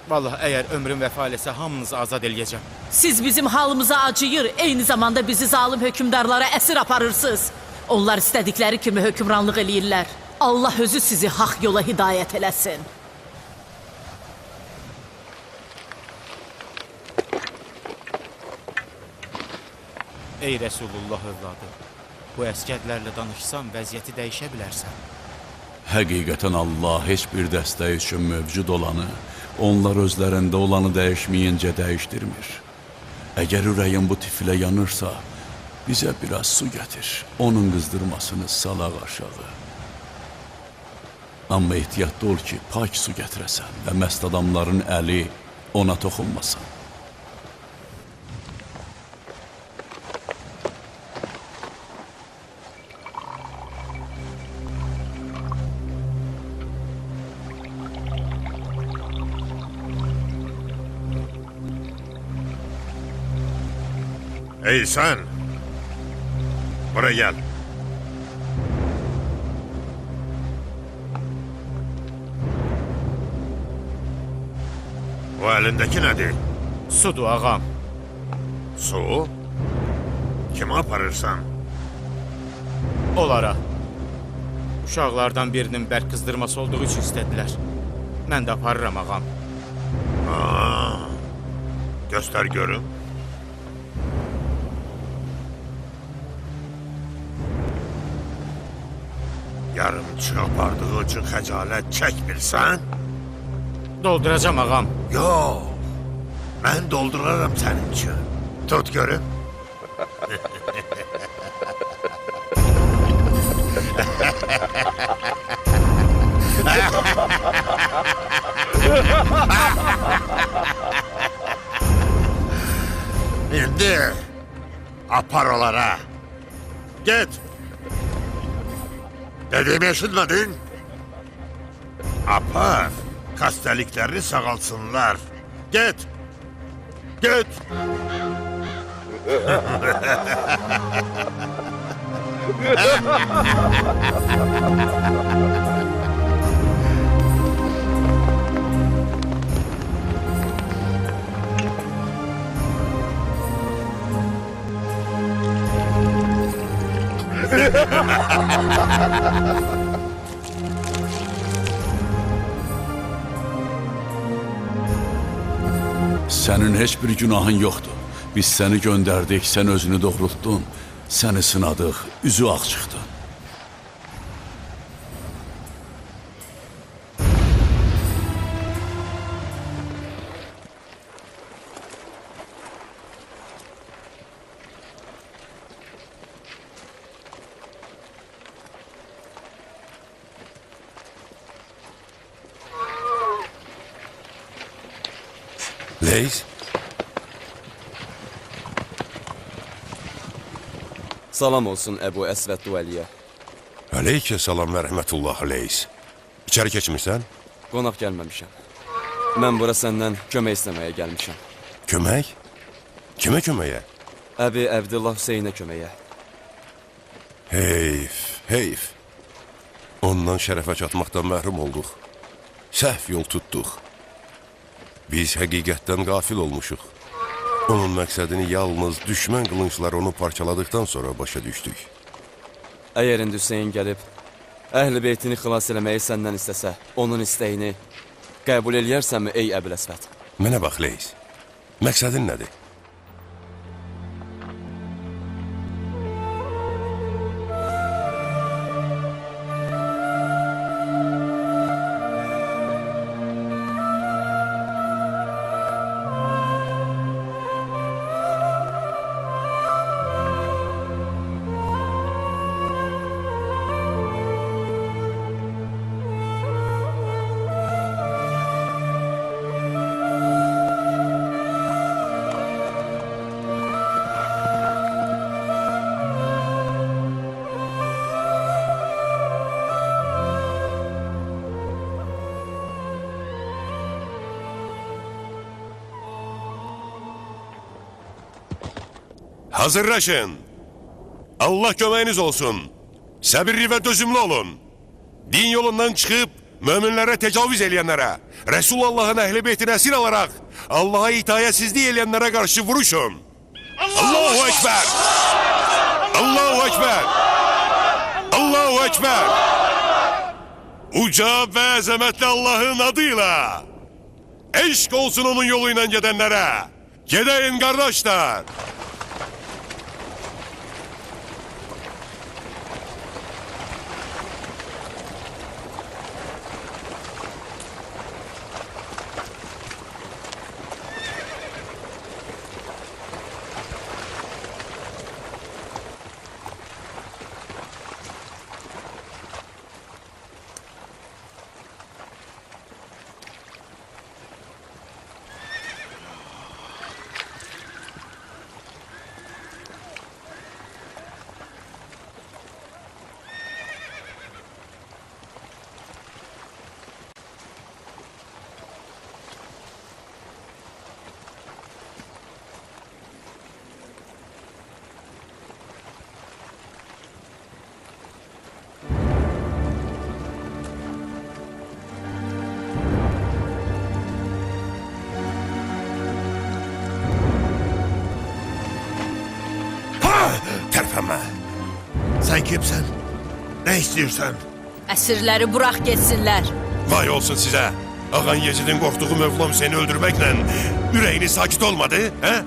Vallahi, əgər ömrüm vəfa eləsə, hamınızı azad eləyəcəm. Siz bizim halımıza acıyır, eyni zamanda bizi zalim hökümdarlara əsir aparırsınız. Onlar istədikləri kimi hökümranlıq eləyirlər. Allah özü sizi haq yola hidayət eləsin. Ey Rəsulullah övladı, bu əskərlərlə danışsam vəziyyəti dəyişə bilərsən. Həqiqətən Allah heç bir dəstək üçün mövcud olanı, onlar özlərində olanı dəyişməyincə dəyişdirmir. Əgər ürəyin bu tiflə yanırsa, bizə biraz su gətir, onun qızdırmasını salaq aşağı. Amma ehtiyatlı ol ki, pak su gətirəsən və məst adamların əli ona toxunmasın. Ey sen! Buraya gel. O elindeki nedir? Sudur ağam. Su? Kime aparırsan? Onlara. Uşaqlardan birinin bərk qızdırması olduğu üçün istədilər. Mən də aparıram ağam. Göster görüm. Yarımçı apardığı için xəcalət çəkmirsən? Dolduracam ağam. Yox, mən dolduraram sənin üçün. Tut görüm. İndi apar onlara. Git. Dediğimi eşitmedin? Apar. Hastalıklarını sağalsınlar. Git. Git. Sənin heç bir günahın yoxdur. Biz səni göndərdik, sən özünü doğrultdun. Səni sınadıq, üzü ağ çıxdı. Leys, Salam olsun Əbu Əsvəd Duəliyə. aleykə salam və rəhmətullah Leys. İçəri keçmirsən? Qonaq gəlməmişəm. Mən bura səndən kömək istəməyə gəlmişəm. Kömək? Kimə köməyə? Əbi Əbdullah Hüseynə köməyə. Heyf, heyf. Ondan şərəfə çatmaqdan məhrum olduq. Səhv yol tutduq. Biz həqiqətdən qafil olmuşuq. Onun məqsədini yalnız düşmən qılıncları onu parçaladıqdan sonra başa düşdük. Əgər indi Hüseyin gəlib, əhl-i beytini xilas eləməyi səndən istəsə, onun istəyini qəbul eləyərsənmi ey Əbul Əsvəd? Mənə bax Leys, məqsədin nədir? Hazırlaşın. Allah köməyiniz olsun. Səbirli və dözümlü olun. Din yolundan çıxıb möminlərə təcavüz eləyənlərə, Resulullahın əhl-i beytinə əsir alaraq Allaha itayətsizlik eləyənlərə qarşı vuruşun. Allahu Ekber! Allahu Ekber! Allahu Ekber! Uca və əzəmətli Allahın adıyla eşq olsun onun yoluyla gedənlərə. Gedəyin qardaşlar! Tərpənmə. Sən kimsən? Nə istəyirsən? Əsirləri burax getsinlər. Vay olsun sizə. Ağan Yecidin qorxduğu Mövlam seni öldürməklə ürəyiniz sakit olmadı, hə?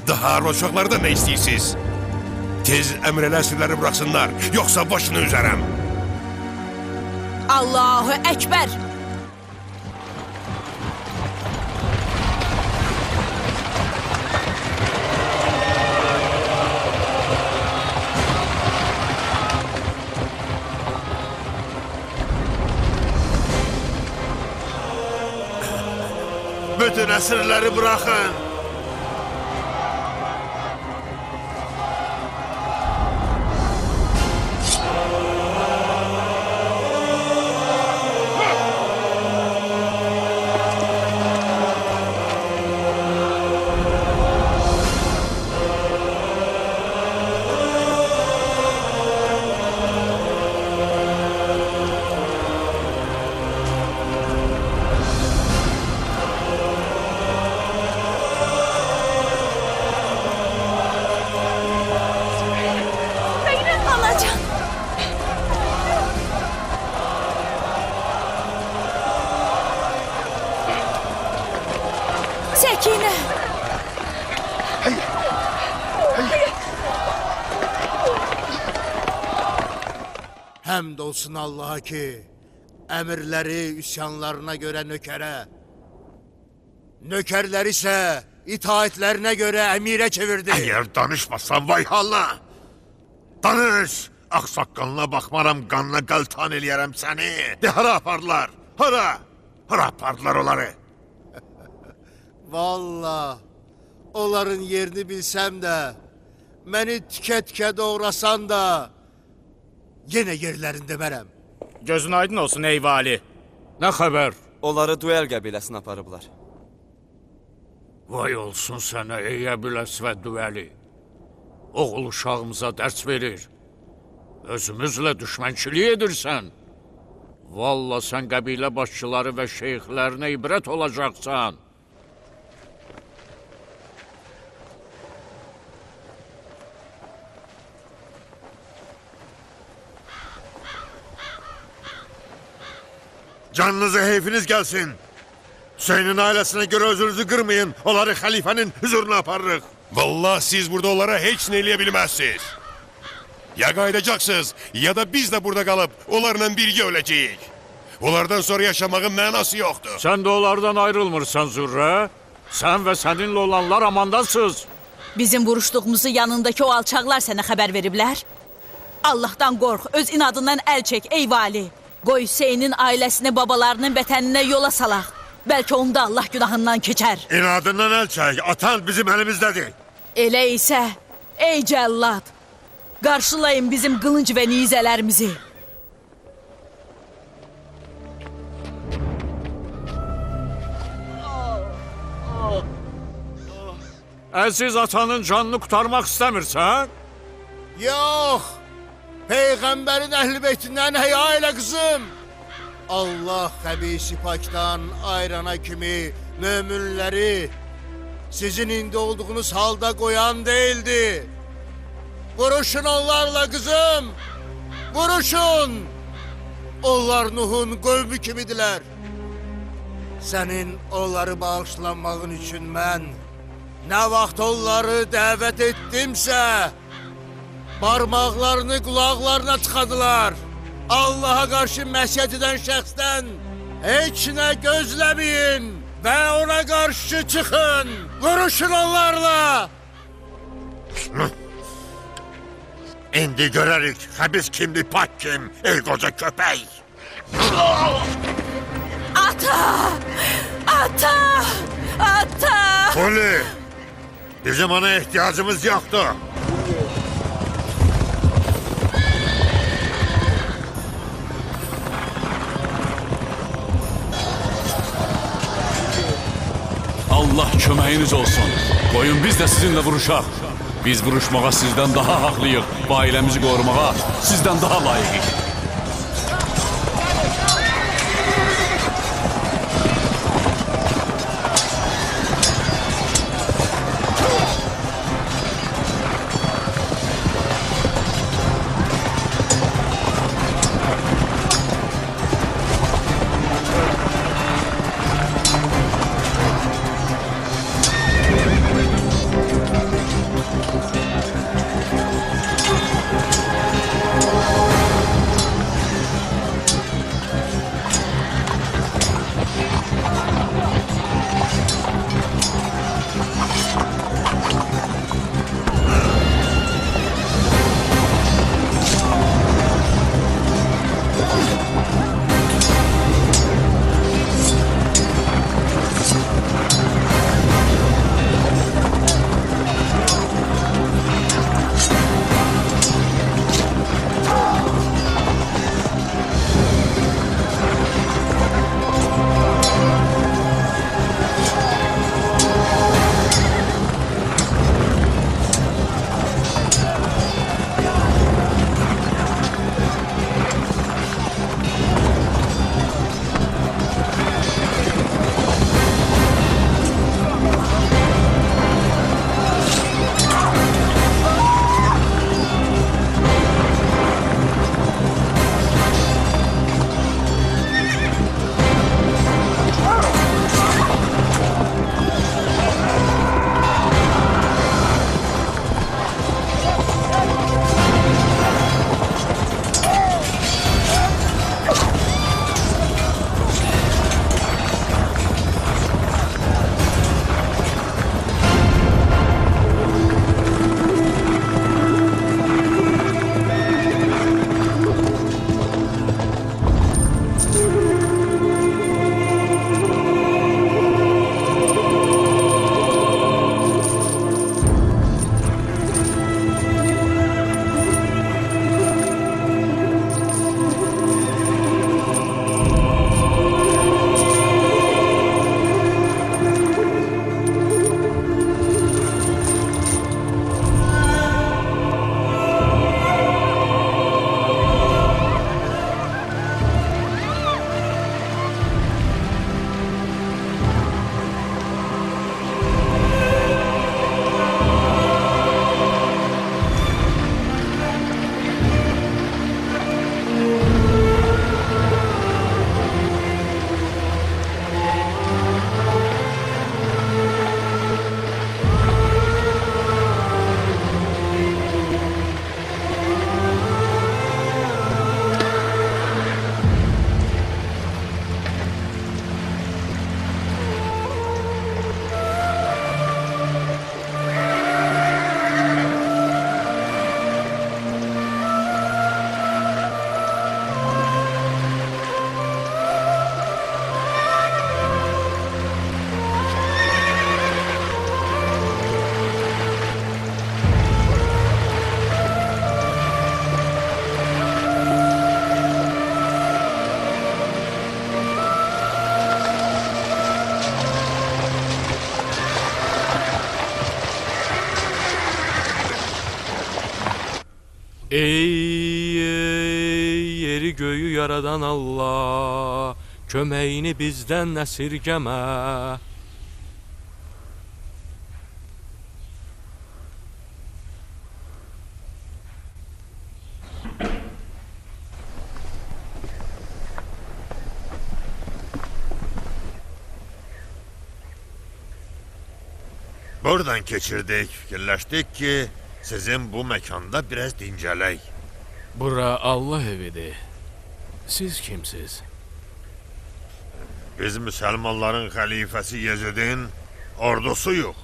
Daha roçaqlarda nə istəyirsiniz? Tez əmr elə əsirləri bıraxsınlar, yoxsa başını üzərəm. Allahu Ekber! Bütün əsirləri bıraxın. Səkinə! Həmd olsun Allaha ki, əmirləri üsyanlarına görə nökərə, nökərləri isə itaətlərinə görə əmirə çevirdi. Əgər danışmasan vay halına. Danış! Ağsaqqalına baxmaram, qanına qəltan eləyərəm səni. De, hara apardılar? Hara? Hara apardılar onları? Vallahi onların yerini bilsəm də, məni tikə-tikə doğrasan da, yenə yerlərində demərəm. Gözün aydın olsun ey vali. Nə xəbər? Onları duel qəbiləsinə aparıblar. Vay olsun sənə ey Əbüləs və Düvəli. Oğul uşağımıza dərs verir. Özümüzlə düşmənçilik edirsən. Valla sən qəbilə başçıları və şeyxlərinə ibrət olacaqsan. Canınıza heyfiniz gelsin. Hüseyin'in ailesine göre özünüzü kırmayın. Onları halifenin huzuruna aparırıq. Vallahi siz burada onlara hiç neyleyebilmezsiniz. Ya qayıdacaksınız ya da biz de burada kalıp onlarla birgə öləcəyik. Onlardan sonra yaşamağın mənası yoktur. Sen de onlardan ayrılmırsan Zürrə. Sen ve seninle olanlar amandasınız. Bizim vuruşduğumuzu yanındakı o alçaqlar sənə xəbər veriblər. Allahdan qorx, öz inadından əl çək ey vali. Qoy Hüseynin ailəsini babalarının vətəninə yola salaq. Bəlkə onda Allah günahından keçər. İnadından el çək. Atan bizim elimizdedir. Elə isə, ey cəllad, qarşılayın bizim qılınc və nizələrimizi. Əziz atanın canını qurtarmaq istəmirsən? Yox, Peyğəmbərin əhl-i beytindən həya elə qızım. Allah xəbisi pakdan ayrana kimi möminləri sizin indi olduğunuz halda qoyan değildi. Vuruşun onlarla qızım, vuruşun. Onlar Nuhun qövmü kimidirlər. Sənin onları bağışlanmağın üçün mən nə vaxt onları dəvət etdimsə, parmaqlarını qulaqlarına tıxadılar. Allaha qarşı məsiyət edən şəxsdən heç nə gözləməyin və ona qarşı çıxın. Vuruşun onlarla. İndi görərik xəbis kimdir, pak kim, ey qoca köpək. Ata! Ata! Ata! Poli, bizim ona ihtiyacımız yoktu. Allah köməyiniz olsun. Qoyun biz də sizinlə vuruşaq. Biz vuruşmağa sizdən daha haqlıyıq. Bu ailəmizi qorumağa sizdən daha layiqik. Ey yeri göyü yaradan Allah, köməyini bizdən əsirgəmə. Buradan keçirdik, fikirləşdik ki, sizin bu məkanda biraz dincələk. Bura Allah evidir. Siz kimsiz? Biz müsəlmanların xəlifəsi Yezidin ordusuyuq.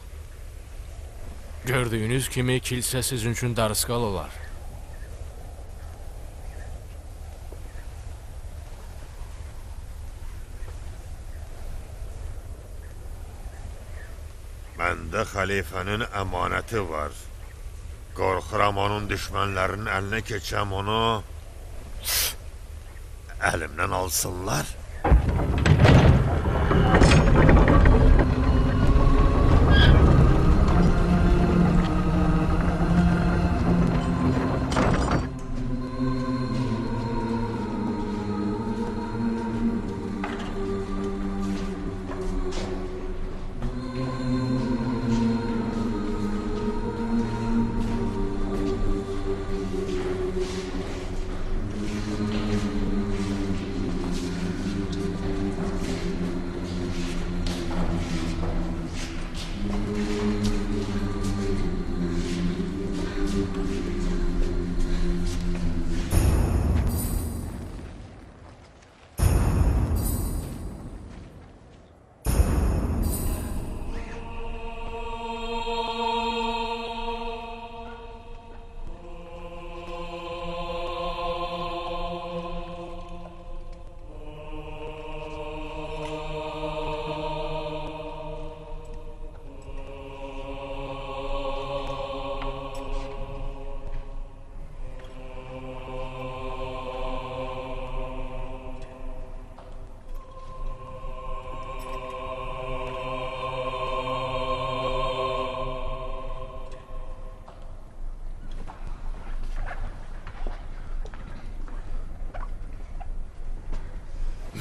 Gördüyünüz kimi kilsə sizin üçün darısqal olar. Məndə xəlifənin əmanəti var. Qorxuram onun düşmənlərinin əlinə keçəm onu əlimdən alsınlar.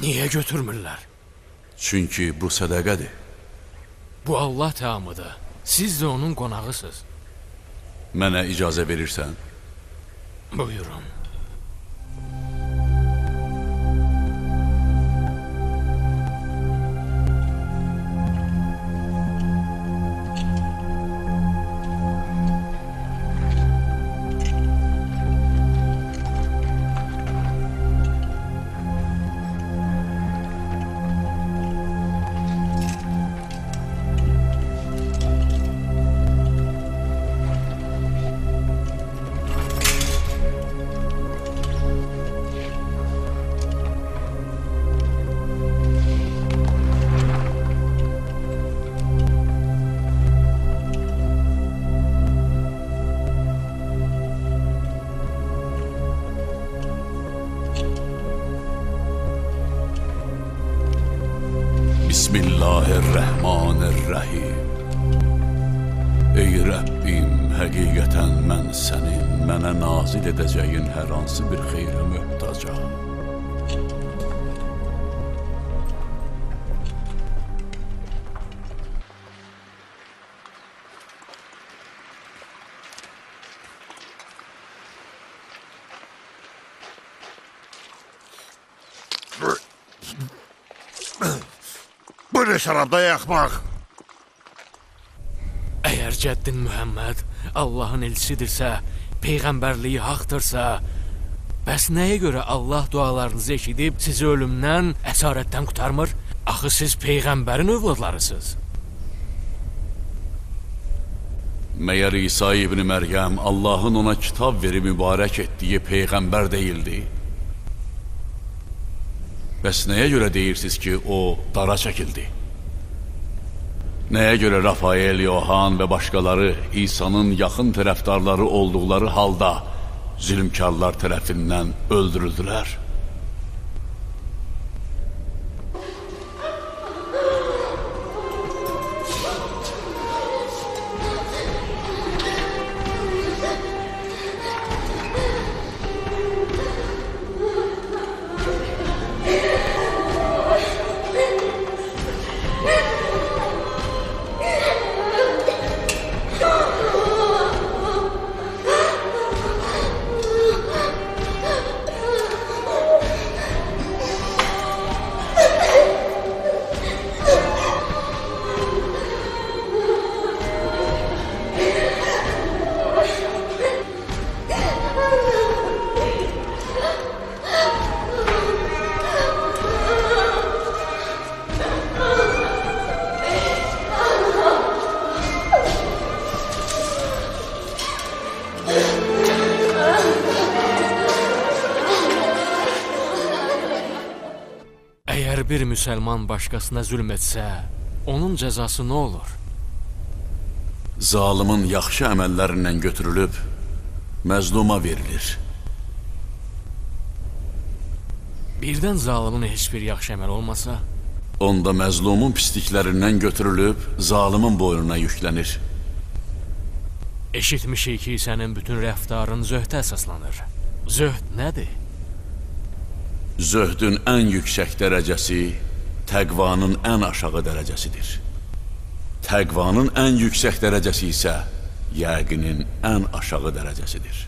Niyə götürmürlər? Çünki bu sədəqədir. Bu Allah təamıdır. Siz də onun qonağısınız. Mənə icazə verirsən? Buyurun. Bismillahirrahmanirrahim. Ey Rəbbim, həqiqətən mən sənin mənə nazil edəcəyin hər hansı bir xeyrə möhtacam. Bu ne şarabda yakmak? Əgər cəddin Mühəmməd Allahın elçisidirsə, peyğəmbərliyi haqdırsa, bəs nəyə görə Allah dualarınızı eşidib sizi ölümdən, əsarətdən qurtarmır? Axı siz peyğəmbərin övladlarısınız. Məyər İsa ibn Məryəm Allahın ona kitab verib mübarək etdiyi peyğəmbər deyildi? Bəs nəyə görə deyirsiniz ki, o dara çəkildi? Nəyə görə Rafael, Yohan və başqaları İsa'nın yaxın tərəfdarları olduqları halda zülmkarlar tərəfindən öldürüldülər? Əgər bir müsəlman başqasına zülm etsə, onun cəzası nə olur? Zalimin yaxşı əməllərindən götürülüb, məzluma verilir. Birdən zalimin heç bir yaxşı əməl olmasa, onda məzlumun pisliklərindən götürülüb, zalimin boynuna yüklənir. Eşitmişik ki, sənin bütün rəftarın zöhdə əsaslanır. Zöhd nədir? Zöhdün ən yüksək dərəcəsi təqvanın ən aşağı dərəcəsidir. Təqvanın ən yüksək dərəcəsi isə yəqinin ən aşağı dərəcəsidir.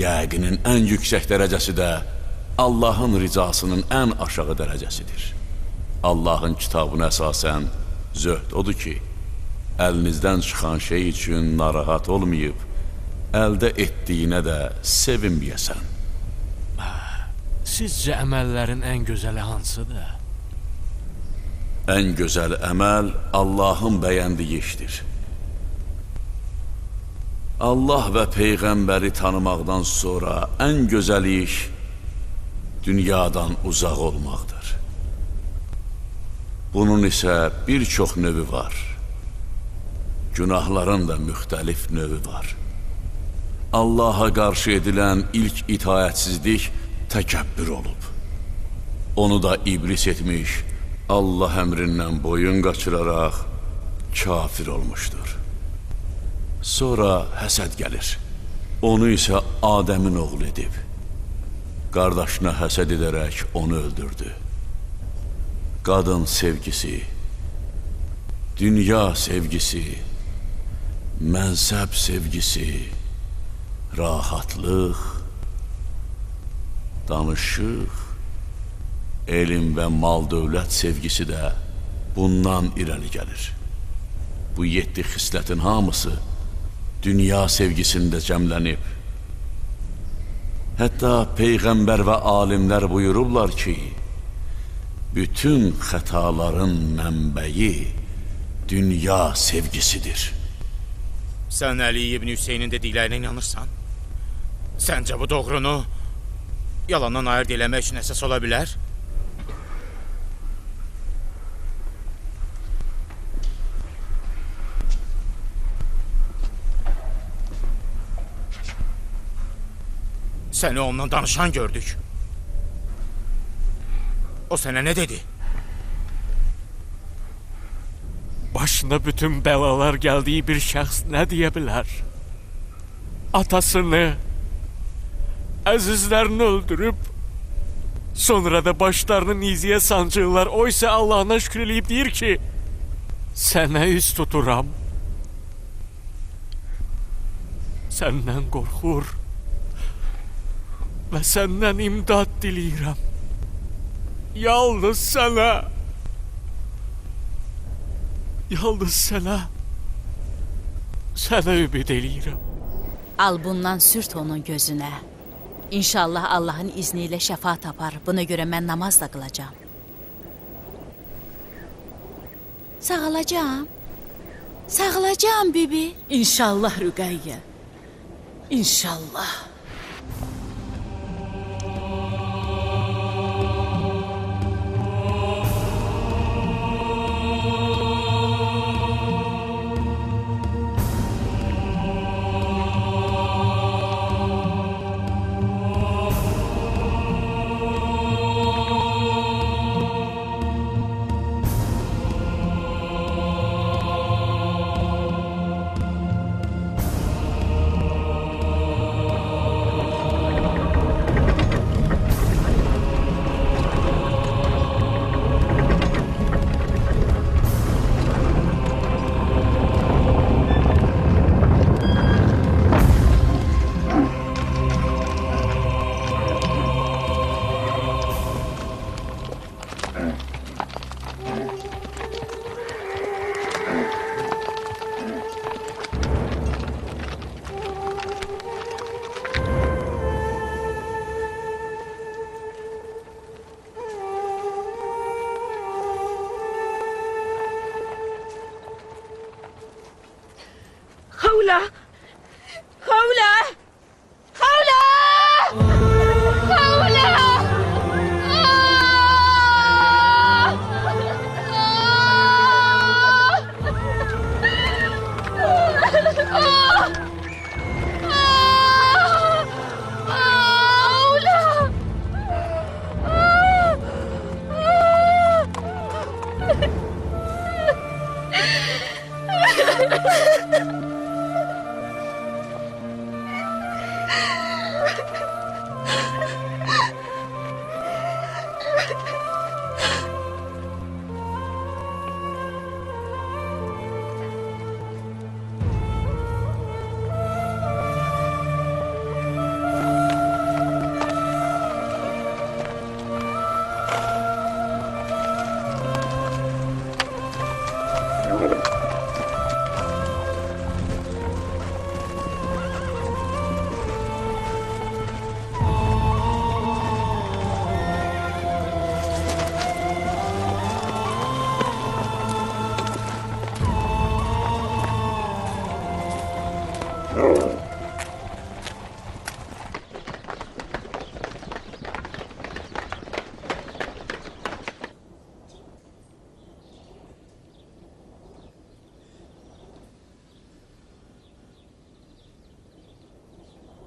Yəqinin ən yüksək dərəcəsi də Allahın ricasının ən aşağı dərəcəsidir. Allahın kitabına əsasən zöhd odur ki, əlinizdən çıxan şey üçün narahat olmayıb, əldə etdiyinə də sevinməyəsən. Sizcə əməllərin ən gözəli hansıdır? Ən gözəl əməl Allahın bəyəndiyi işdir. Allah və Peyğəmbəri tanımaqdan sonra ən gözəl iş dünyadan uzaq olmaqdır. Bunun isə bir çox növü var. Günahların da müxtəlif növü var. Allaha qarşı edilən ilk itaətsizlik təkəbbür olub. Onu da iblis etmiş, Allah əmrindən boyun qaçıraraq kafir olmuşdur. Sonra həsəd gəlir. Onu isə Adəmin oğlu edib. Qardaşına həsəd edərək onu öldürdü. Qadın sevgisi, dünya sevgisi, mənsəb sevgisi, rahatlıq, danışıq, elm və mal-dövlət sevgisi də bundan irəli gəlir. Bu 7 xislətin hamısı dünya sevgisində cəmlənib. Hətta Peyğəmbər və alimlər buyurublar ki, bütün xətaların mənbəyi dünya sevgisidir. Sən Əli ibn Hüseynin dediklərinə inanırsan? Səncə bu doğrunu yalandan ayırt eləmək üçün əsas ola bilər? Səni ondan danışan gördük. O sənə nə dedi? Başına bütün bəlalar gəldiyi bir şəxs nə deyə bilər? Atasını, əzizlərini öldürüb, sonra da başlarını niziyə sancırlar. O isə Allahına şükür eləyib deyir ki, sənə üz tuturam. Səndən qorxur və səndən imdad diləyirəm. Yalnız sənə, sənə ümid eləyirəm. Al bundan sürt onun gözünə. İnşallah Allahın izni ilə şəfa tapar. Buna görə mən namaz da qılacağam. Sağalacağım. Sağalacağım bibi. İnşallah Rüqəyyə. İnşallah. Xavla! Xavla!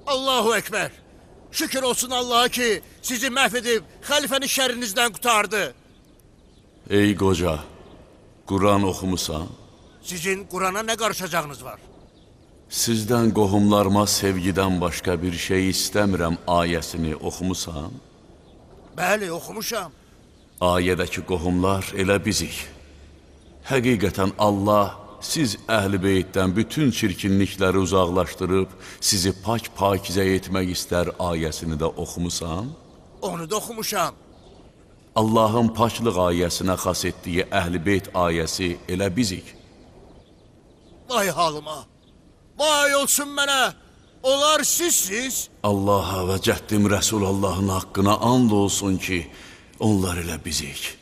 Allahu Ekber. Şükür olsun Allah'a ki sizi mahvedip halifenin şerrinizden kurtardı. Ey qoca, Quran oxumusan? Sizin Kur'an'a ne karışacağınız var? Sizdən qohumlarıma sevgidən başqa bir şey istəmirəm ayəsini oxumusan? Bəli, oxumuşam. Ayədəki qohumlar elə bizik. Həqiqətən Allah siz əhl-i beytdən bütün çirkinlikləri uzaqlaşdırıb sizi pak-pakizə etmək istər ayəsini də oxumusan? Onu da oxumuşam. Allahın paklıq ayəsinə xas etdiyi əhl-i beyt ayəsi elə bizik. Vay halıma. Vay olsun mənə. Onlar sizsiz. Allaha və cəddim Rəsulallahın haqqına and olsun ki, onlar elə bizik.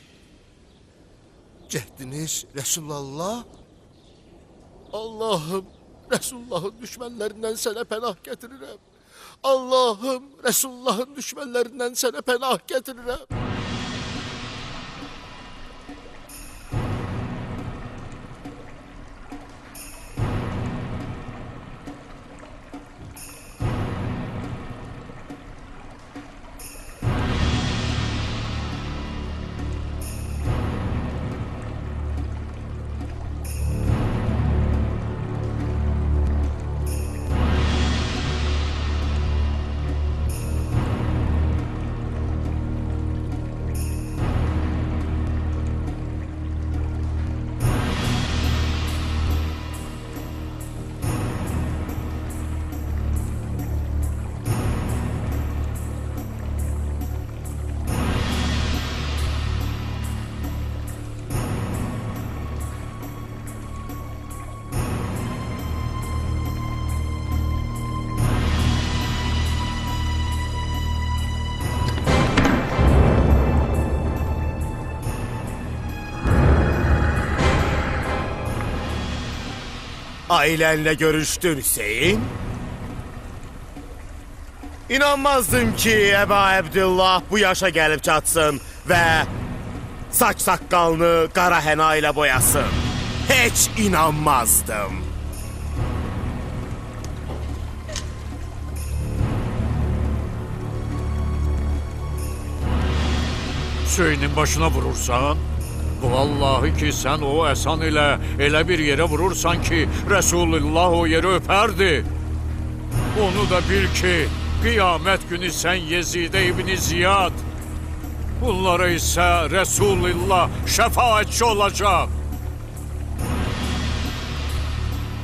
Cəddiniz Resulallah. Allah'ım Resulullah'ın düşmanlarından sana pənah getirirəm. Allah'ım Resulullah'ın düşmanlarından sana pənah getirirəm. Ailenle görüştün Hüseyin. İnanmazdım ki Eba Abdullah bu yaşa gelip çatsın ve saç sakalını kara hena ile boyasın. Hiç inanmazdım. Hüseyin'in başına vurursan, vallahi ki sen o Esan ile elə bir yere vurursan ki Resulullah o yeri öperdi. Onu da bil ki kıyamet günü sen Yezide İbni Ziyad, bunlara ise Resulullah şefaatçi olacak.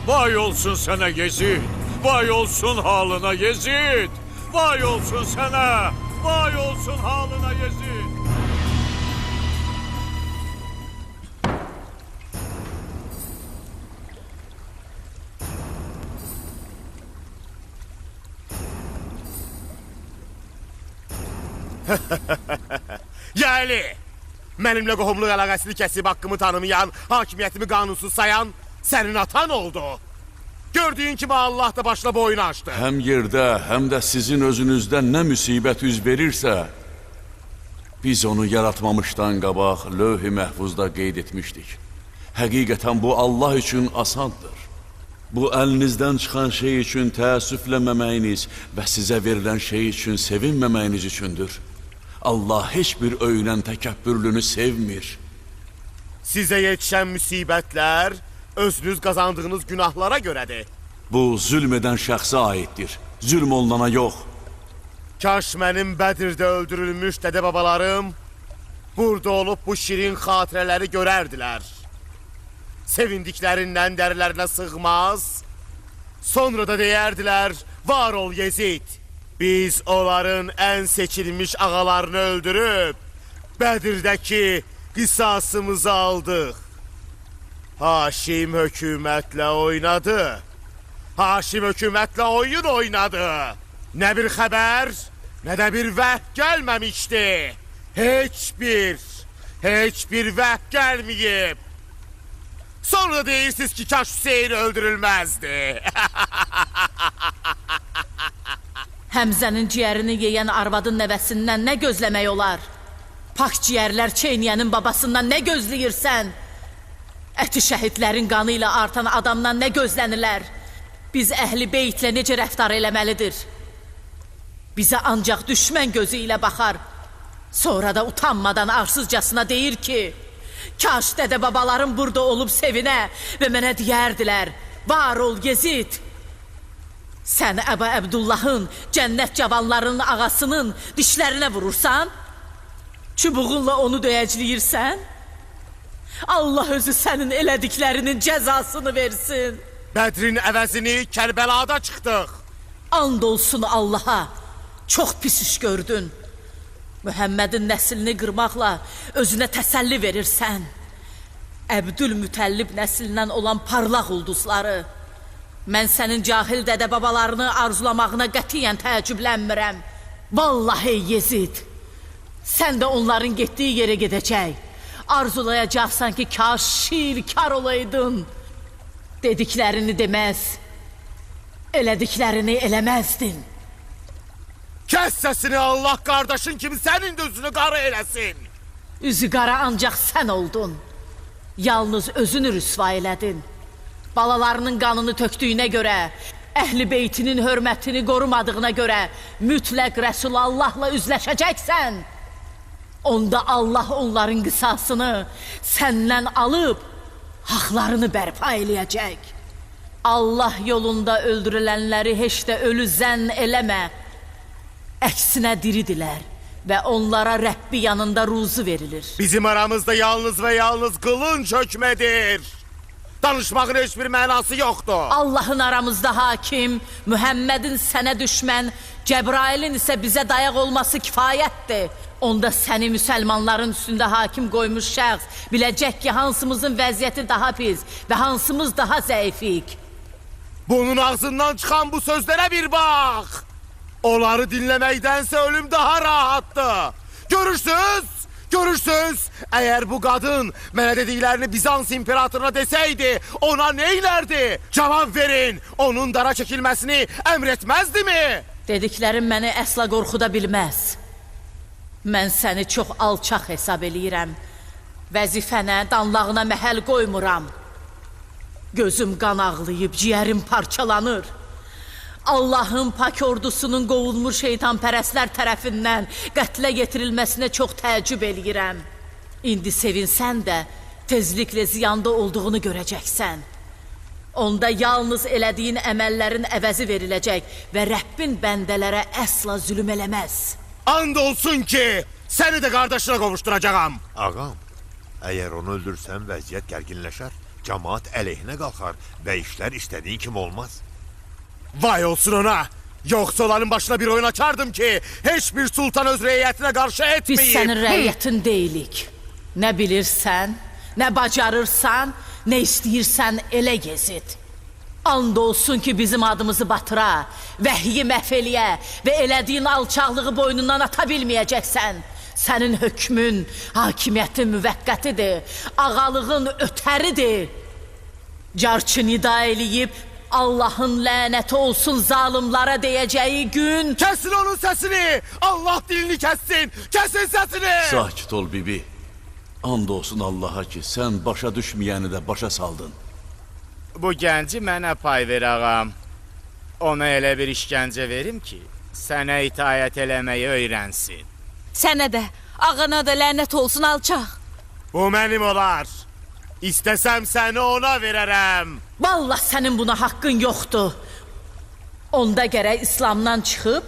Vay olsun sana Yezid, vay olsun halına Yezid, vay olsun sana, vay olsun halına Yezid. Yani benimle qohumluq əlaqəsini kəsib haqqımı tanımayan, hakimiyyətimi qanunsuz sayan senin atan oldu. Gördüyün kimi Allah da başla boyun açtı. Həm yerdə, həm də sizin özünüzdə nə müsibət üz verirsə, biz onu yaratmamışdan qabaq lövh-i məhfuzda qeyd etmişdik. Həqiqətən bu Allah üçün asandır. Bu əlinizdən çıxan şey üçün təəssüfləməməyiniz və sizə verilən şey üçün sevinməməyiniz üçündür. Allah heç bir öyünən təkəbbürlünü sevmir. Sizə yetişən müsibətlər özünüz qazandığınız günahlara görədir. Bu zülm edən şəxsə aiddir. Zülm olunana yox. Kaş mənim Bədirdə öldürülmüş dədə babalarım burada olub bu şirin xatirələri görərdilər. Sevindiklərindən dərilərinə sığmaz. Sonra da deyərdilər, var ol Yezid. Biz onların ən seçilmiş ağalarını öldürüb Bədirdəki qisasımızı aldıq. Haşim hökumətlə oynadı. Haşim hökumətlə oyun oynadı. Nə bir xəbər, nə də bir vəhd gəlməmişdi. Heç bir vəhd gəlməyib. Sonra deyirsiniz ki, kaş Hüseyin öldürülməzdi. Həmzənin ciyərini yeyən arvadın nəvəsindən nə gözləmək olar? Pak ciyərlər çeynəyənin babasından nə gözləyirsən? Əti şəhidlərin qanı ilə artan adamdan nə gözlənilər? Biz əhli beytlə necə rəftar eləməlidir? Bizə ancaq düşmən gözü ilə baxar. Sonra da utanmadan arsızcasına deyir ki, kaş dədə babalarım burada olub sevinə və mənə deyərdilər, var ol Yezid. Sən Əba Əbdullahın, cənnət cavanlarının ağasının dişlərinə vurursan, çubuğunla onu döyəcləyirsən, Allah özü sənin elədiklərinin cəzasını versin. Bədrin əvəzini Kərbəlada çıxdıq. And olsun Allaha, çox pis iş gördün. Mühəmmədin nəslini qırmaqla özünə təsəlli verirsən. Əbdülmütəllib nəslindən olan parlaq ulduzları. Mən sənin cahil dədə babalarını arzulamağına qətiyyən təəccüblənmirəm. Vallahi Yezid, sən də onların getdiyi yerə gedəcək. Arzulayacaqsan ki, kaş şirkar olaydın. Dediklərini deməz, elədiklərini eləməzdin. Kəs səsini, Allah qardaşın kimi sənin də üzünü qara eləsin. Üzü qara ancaq sən oldun. Yalnız özünü rüsva elədin. Balalarının qanını tökdüyünə görə, əhl-i beytinin hörmətini qorumadığına görə mütləq Rəsulallahla üzləşəcəksən. Onda Allah onların qisasını səndən alıb haqlarını bərpa eləyəcək. Allah yolunda öldürülənləri heç də ölü zənn eləmə. Əksinə diridilər və onlara Rəbbi yanında ruzu verilir. Bizim aramızda yalnız və yalnız qılınc hökmədir. Danışmağın heç bir mənası yoxdur. Allahın aramızda hakim, Mühəmmədin sənə düşmən, Cəbrailin isə bizə dayaq olması kifayətdir. Onda səni müsəlmanların üstündə hakim qoymuş şəxs biləcək ki, hansımızın vəziyyəti daha pis və hansımız daha zəifik. Bunun ağzından çıxan bu sözlərə bir bax. Onları dinləməkdənsə ölüm daha rahatdır. Görürsünüz, əgər bu qadın mənə dediklərini Bizans imperatoruna desəydi, ona neylərdi? Cavab verin, onun dara çəkilməsini əmr etməzdi mi? Dediklərim məni əsla qorxuda bilməz. Mən səni çox alçaq hesab eləyirəm. Vəzifənə, danlağına məhəl qoymuram. Gözüm qan ağlayıb, ciyərim parçalanır. Allahın pak ordusunun qovulmuş şeytanpərəstlər tərəfindən qətlə yetirilməsinə çox təəccüb eləyirəm. İndi sevinsən də tezliklə ziyanda olduğunu görəcəksən. Onda yalnız elədiyin əməllərin əvəzi veriləcək və Rəbbin bəndələrə əsla zülüm eləməz. And olsun ki, səni də qardaşına qovuşduracağam. Ağam, əgər onu öldürsən vəziyyət gərginləşər, cəmaat əleyhinə qalxar və işlər istədiyin kimi olmaz. Vay olsun ona! Yoxsa onların başına bir oyun açardım ki, heç bir sultan öz rəiyyətinə qarşı etməyib. Biz sənin rəiyyətin deyilik. Nə bilirsən, nə bacarırsan, nə istəyirsən elə Yezid. And olsun ki, bizim adımızı batıra, vəhyi məhv eləyə və elədiyin alçaqlığı boynundan ata bilməyəcəksən. Sənin hökmün, hakimiyyətin müvəqqətidir, ağalığın ötəridir. Carçı nida eləyib, Allahın lənəti olsun zalimlara deyəcəyi gün... Kəsin onun səsini! Allah dilini kəssin! Kəsin səsini! Sakit ol bibi. And olsun Allaha ki, sən başa düşməyəni də başa saldın. Bu gənci mənə pay ver ağam. Ona elə bir işgəncə verim ki, sənə itaət eləməyi öyrənsin. Sənə də, ağana da lənət olsun alçaq. Bu mənim olar. İstəsəm səni ona verərəm. Vallah sənin buna haqqın yoxdur. Onda gərək İslamdan çıxıb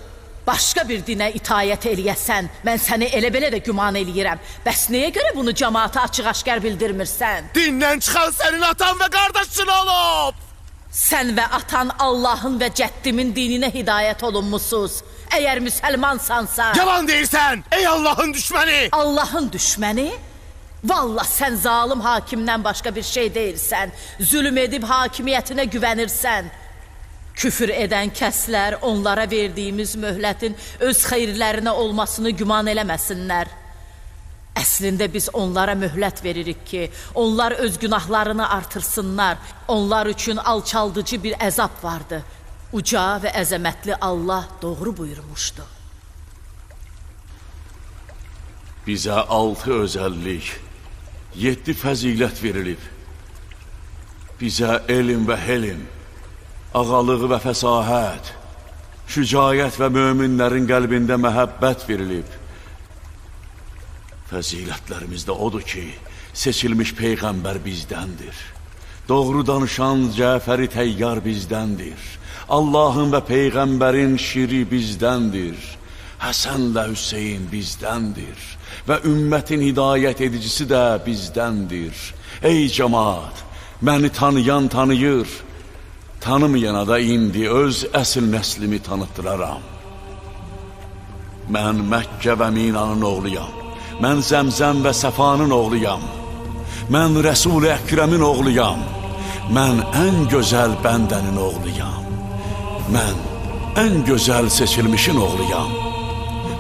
başqa bir dinə itayət eləyəsən. Mən səni elə-belə də güman eləyirəm. Bəs nəyə görə bunu cəmaata açıq-aşkar bildirmirsən? Dindən çıxan sənin atan və qardaşın olub! Sən və atan Allahın və cəddimin dininə hidayət olunmusunuz. Əgər müsəlmansansa... Yalan deyirsən, ey Allahın düşməni! Allahın düşməni? Vallah sən zalim hakimdən başqa bir şey deyilsən. Zülüm edib hakimiyyətinə güvənirsən. Küfür edən kəslər onlara verdiyimiz möhlətin öz xeyirlərinə olmasını güman eləməsinlər. Əslində biz onlara möhlət veririk ki, onlar öz günahlarını artırsınlar. Onlar üçün alçaldıcı bir əzab vardı. Uca və əzəmətli Allah doğru buyurmuşdu. Bizə 6 özəllik, 7 fəzilət verilib. Bizə elm və helm, ağalıq və fəsahət, şücayət və möminlərin qəlbində məhəbbət verilib. Fəzilətlərimizdə odur ki, seçilmiş Peyğəmbər bizdəndir. Doğru danışan Cəfəri Təyyar bizdəndir. Allahın və Peyğəmbərin şiri bizdəndir. Həsən və Hüseyin bizdəndir. Və ümmətin hidayət edicisi də bizdəndir. Ey cəmaat, məni tanıyan tanıyır. Tanımayana da indi öz əsil nəslimi tanıtdıraram. Mən Məkkə və Minanın oğluyam. Mən Zəmzəm və Səfanın oğluyam. Mən Rəsul-i Əkrəmin oğluyam. Mən ən gözəl bəndənin oğluyam. Mən ən gözəl seçilmişin oğluyam.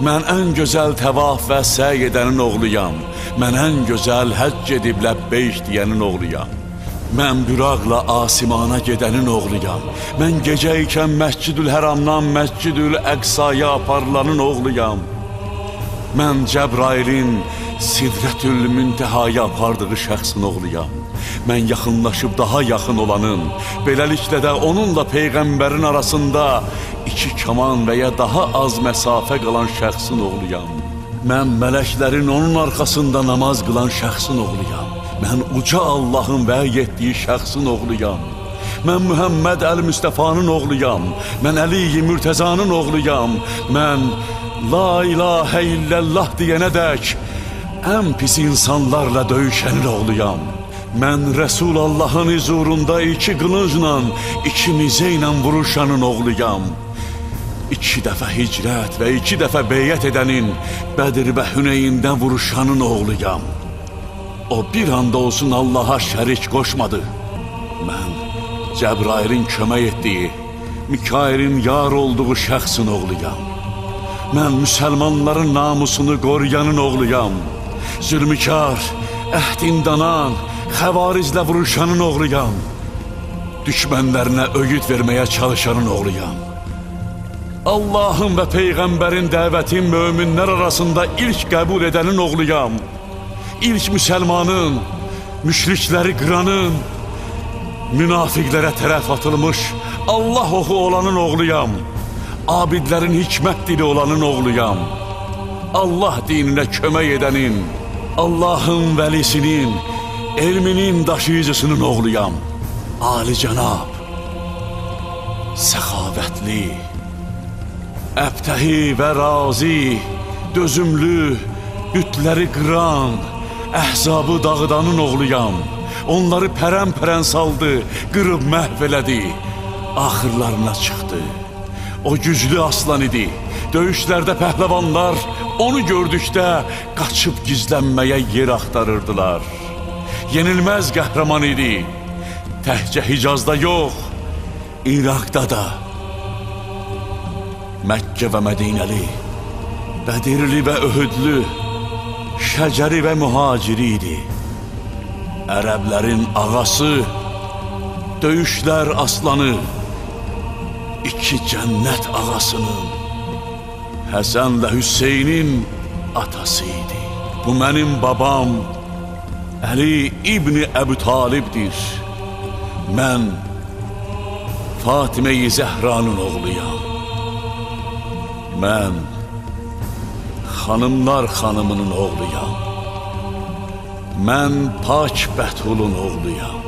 Mən ən gözəl təvaf və səy edənin oğluyam. Mən ən gözəl həcc edib ləbbeyk deyənin oğluyam. Mən büraqla asimana gedənin oğluyam. Mən gecə ikən Məscidül Həramdan Məscidül Əqsaya aparılanın oğluyam. Mən Cəbrailin Sidrətül Müntəhaya apardığı şəxsin oğluyam. Mən yaxınlaşıb daha yaxın olanın, beləliklə də onunla Peyğəmbərin arasında 2 kaman və ya daha az məsafə qalan şəxsin oğluyam. Mən mələklərin onun arxasında namaz qılan şəxsin oğluyam. Mən uca Allahın vəy etdiyi şəxsin oğluyam. Mən Mühəmməd Əl-Müstəfanın oğluyam. Mən Əli-i Mürtəzanın oğluyam. Mən La ilahə illallah deyənədək ən pis insanlarla döyüşənin oğluyam. Mən Rəsulallahın huzurunda 2 qılıncla, 2 nizə ilə vuruşanın oğluyam. 2 dəfə hicrət və 2 dəfə beyyət edənin, Bədir və Hüneyndə vuruşanın oğluyam. O bir anda olsun Allaha şərik qoşmadı. Mən Cəbrailin kömək etdiyi, Mikailin yar olduğu şəxsin oğluyam. Mən müsəlmanların namusunu qoruyanın oğluyam. Zülmükar, əhdindanan, xəvarizlə vuruşanın oğluyam. Düşmənlərinə öyüd verməyə çalışanın oğluyam. Allahın və Peyğəmbərin dəvətin möminlər arasında ilk qəbul edənin oğluyam. İlk müsəlmanın, müşrikləri qıranın, münafiqlərə tərəf atılmış Allah oxu olanın oğluyam. Abidlərin hikmət dili olanın oğluyam. Allah dininə kömək edənin, Allahın vəlisinin, elminin daşıyıcısının oğluyam. Alicənab, səxavətli, əbtəhi və razi, dözümlü, bütləri qıran, əhzabı dağıdanın oğluyam. Onları pərən-pərən saldı, qırıb məhv elədi, axırlarına çıxdı. O güclü aslan idi. Döyüşlərdə pəhləvanlar onu gördükdə qaçıb gizlənməyə yer axtarırdılar. Yenilməz qəhrəman idi. Təhcə Hicazda yox, İraqda da. Məkkə və Mədinəli, Bədirli və Öhdlü, Şəcəri və Mühaciri idi. Ərəblərin ağası, döyüşlər aslanı, 2 cənnət ağasının, Həsən və Hüseynin atası idi. Bu mənim babam Əli İbni Əbu Talibdir. Mən Fatimə-i Zəhranın oğluyam. Mən xanımlar xanımının oğluyam. Mən Pak Bətulun oğluyam.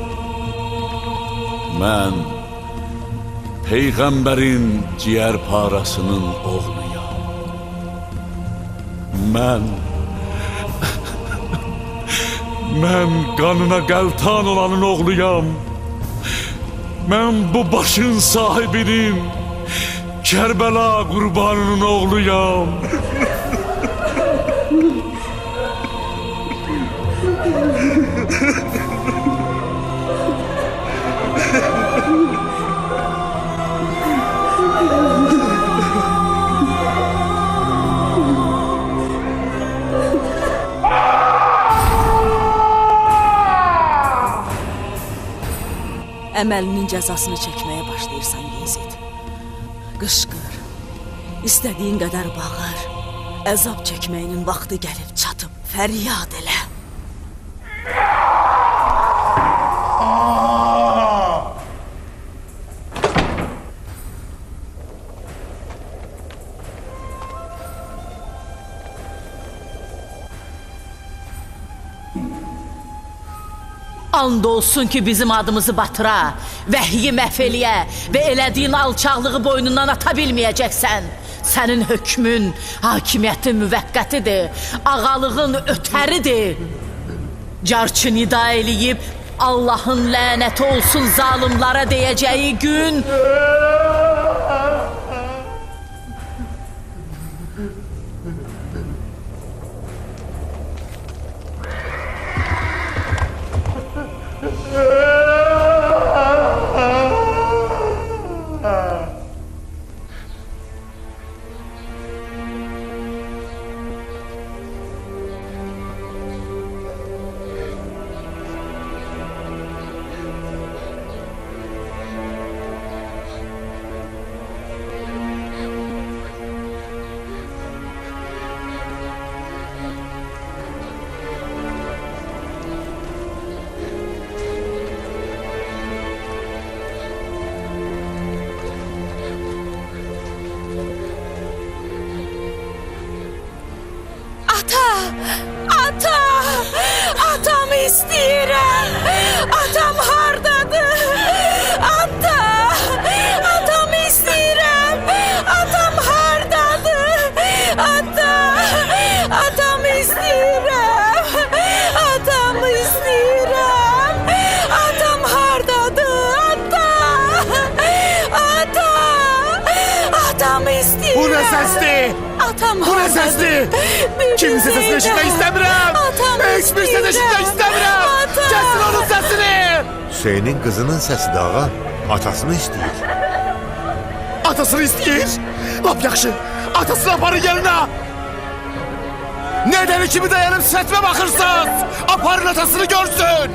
Mən Peyğəmbərin ciyər parasının oğluyam. Mən qanına qəltan olanın oğluyam. Mən bu başın sahibinin, Kərbəla qurbanının oğluyam. Əməlinin cəzasını çəkməyə başlayırsan Yezid. Qışqır, istədiyin qədər bağır. Əzab çəkməyinin vaxtı gəlib çatıb, fəryad elə. And olsun ki bizim adımızı batıra, vəhyi məhv eləyə və elədiyin alçaqlığı boynundan ata bilməyəcəksən. Sənin hökmün, hakimiyyətin müvəqqətidir, ağalığın ötəridir. Carçı nida eləyib, Allahın lənəti olsun zalimlara deyəcəyi gün... Atamı istəyirəm. Atam hardadır? Atamı istəyirəm. Atam hardadır? Atamı istəyirəm. Atamı istəyirəm. Atam hardadır? Atamı istəyirəm. Bu nə səsdir? Bu nə səsdir? Kimsə səsini eşitmək istəmirəm. Heç bir səs eşitmək istəmirəm. Kəsin onun səsini. Hüseynin qızının səsidir ağa. Atasını istəyir. Atasını istəyir? Lap yaxşı. Atasını aparın yanına. Nədən kimi dayanıb sətmə baxırsınız? Aparın atasını görsün.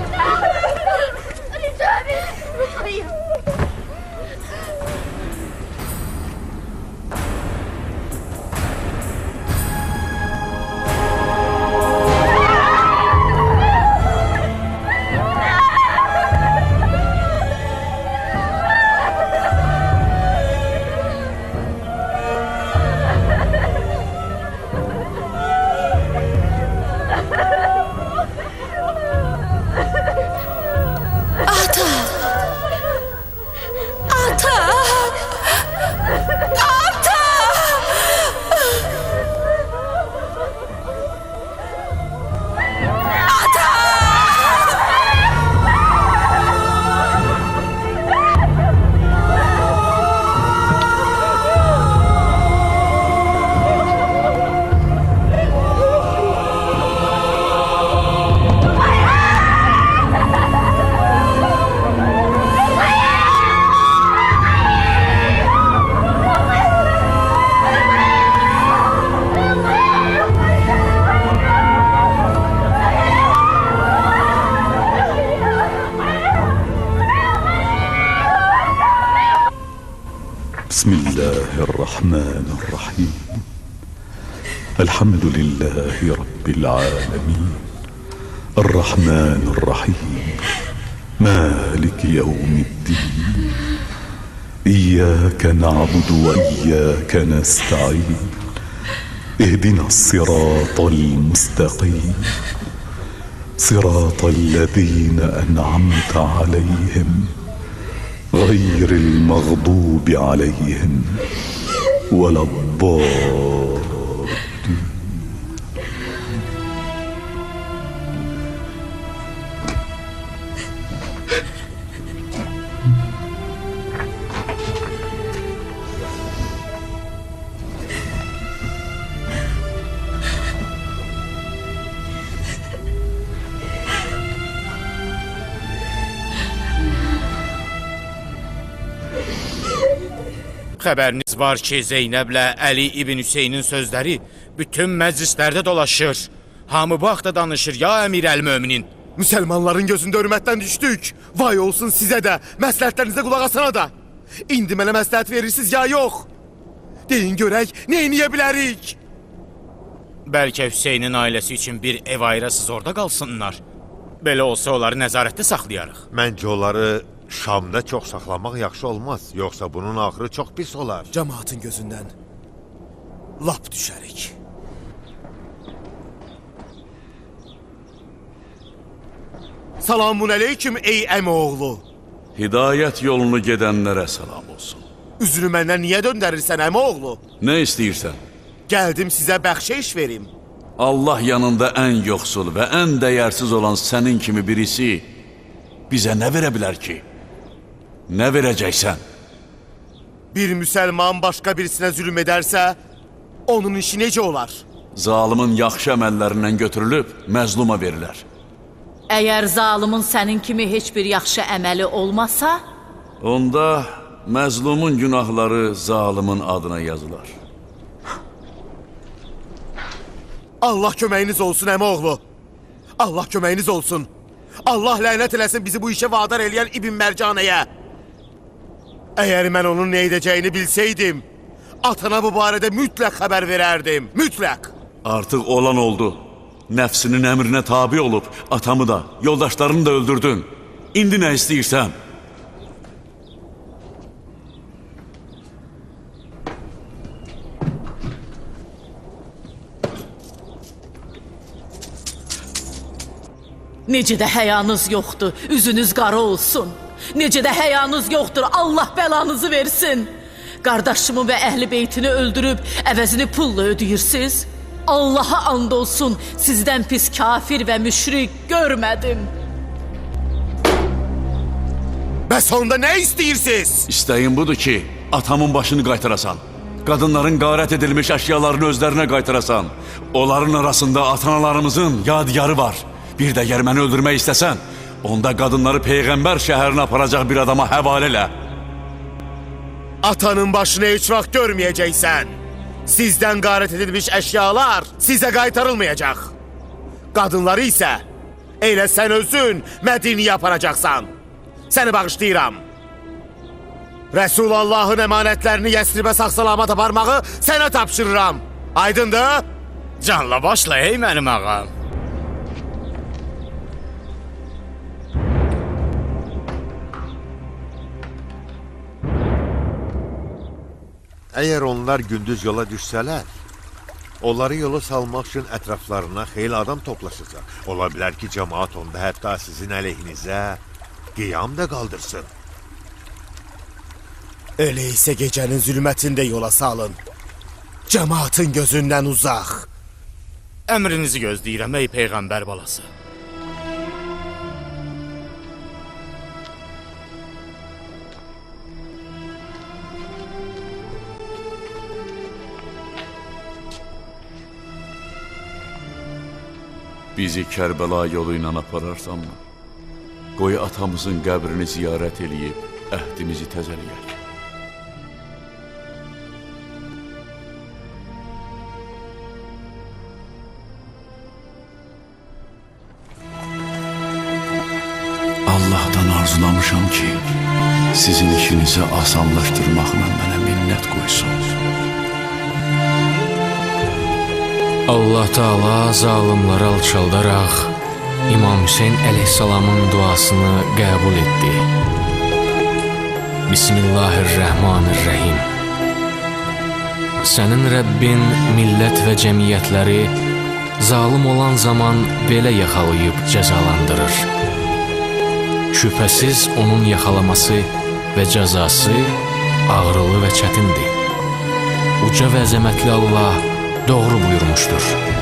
بسم الله الرحمن الرحيم الحمد لله رب العالمين الرحمن الرحيم مالك يوم الدين إياك نعبد وإياك نستعين اهدنا الصراط المستقيم صراط الذين أنعمت عليهم غير المغضوب عليهم ولا الضالين. Xəbəriniz var ki, Zeynəblə Əli İbn Hüseynin sözləri bütün məclislərdə dolaşır. Hamı bu haqda danışır, ya Əmir-əl-Möminin. Müsəlmanların gözündə hörmətdən düşdük. Vay olsun sizə də, məsləhətlərinizə qulaq asana da. İndi mənə məsləhət verirsiniz ya yox? Deyin görək, nə eləyə bilərik? Bəlkə Hüseynin ailəsi üçün bir ev ayırasız orada qalsınlar. Belə olsa onları nəzarətdə saxlayarıq. Məncə onları Şamda çox saxlamaq yaxşı olmaz. Yoxsa bunun axırı çox pis olar. Cəmaatın gözündən lap düşərik. Salamun aleyküm ey əmi oğlu. Hidayət yolunu gedənlərə salam olsun. Üzünü məndən niyə döndərirsən əmi oğlu? Nə istəyirsən? Gəldim sizə bəxşəyiş verim. Allah yanında ən yoxsul və ən dəyərsiz olan sənin kimi birisi bizə nə verə bilər ki? Nə verəcəksən? Bir müsəlman başqa birisinə zülm edərsə, onun işi necə olar? Zalimin yaxşı əməllərindən götürülüb məzluma verilər. Əgər zalimin sənin kimi heç bir yaxşı əməli olmasa, onda məzlumun günahları zalimin adına yazılar. Allah köməyiniz olsun əmi oğlu. Allah köməyiniz olsun. Allah lənət eləsin bizi bu işə vadar eləyən İbn Mərcanəyə. Əgər mən onun nə edəcəyini bilsəydim, atana bu barədə mütləq xəbər verərdim. Mütləq. Artıq olan oldu. Nəfsinin əmrinə tabi olub, atamı da, yoldaşlarını da öldürdün. İndi nə istəyirsən? necə də həyanız yoxdur, üzünüz qara olsun. Necə də həyanız yoxdur, Allah bəlanızı versin. Qardaşımı və əhli beytini öldürüb, əvəzini pulla ödəyirsiniz. Allaha and olsun, sizdən pis kafir və müşrik görmədim. Bəs onda nə istəyirsiniz? İstəyim budur ki, atamın başını qaytarasan. Qadınların qarət edilmiş əşyalarını özlərinə qaytarasan. Onların arasında atanalarımızın yadigarı var. Bir də əgər məni öldürmək istəsən, onda qadınları Peyğəmbər şəhərinə aparacaq bir adama həvalə elə. Atanın başını heç vaxt görməyəcəksən. Sizdən qarət edilmiş əşyalar sizə qaytarılmayacaq. Qadınları isə elə sən özün Mədiniyə aparacaqsan. Səni bağışlayıram. Rəsulallahın əmanətlərini Yəsribə sağ-salamat aparmağı sənə tapşırıram. Aydındır? Canla başla ey mənim ağam. Əgər onlar gündüz yola düşsələr, onları yola salmaq üçün ətraflarına xeyli adam toplaşacaq. Ola bilər ki, cəmaat onda hətta sizin əleyhinizə qiyam da qaldırsın. Elə isə gecənin zülmətində yola salın. Cəmaatın gözündən uzaq. Əmrinizi gözləyirəm ey Peyğəmbər balası. Bizi Kərbəla yolu ilə apararsanmı? Qoy atamızın qəbrini ziyarət eləyib, əhdimizi təzələyək. Allah'tan arzulamışam ki, sizin işinizi asanlaşdırmaqla mənə minnət qoysun. Allah Teala zalimləri alçaldaraq İmam Hüseyin əleyhissalamın duasını qəbul etdi. Bismillahirrahmanirrahim. Sənin Rəbbin millət və cəmiyyətləri zalim olan zaman belə yaxalayıb cəzalandırır. Şübhəsiz onun yaxalaması və cəzası ağrılı və çətindir. Uca və əzəmətli Allah doğru buyurmuşdur.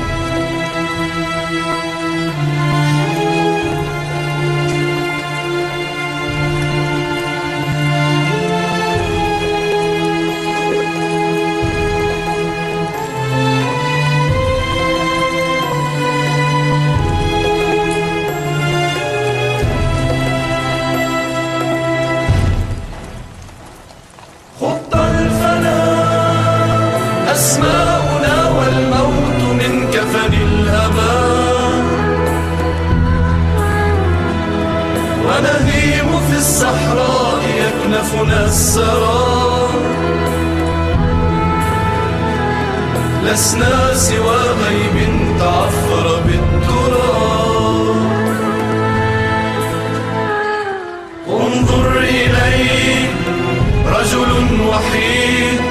أسماؤنا والموت من كفن الهباء ونهيم في الصحراء يكنفنا السرى لسنا سوى غيب تعفر بالتراب انظر إليه رجل وحيد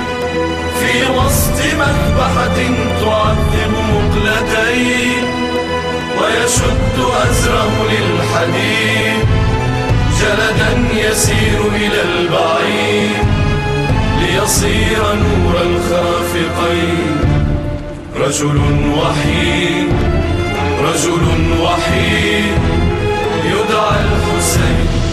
في وسط مذبحة تعذب مقلتين ويشد أزره للحديد جلدا يسير إلى البعيد ليصير نور الخافقين رجل وحيد رجل وحيد يدعى الحسين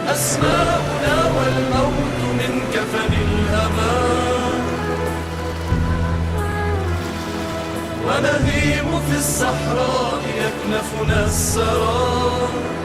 أسماؤنا والموت من كفن الهباء ونهيم في الصحراء يكنفنا السراب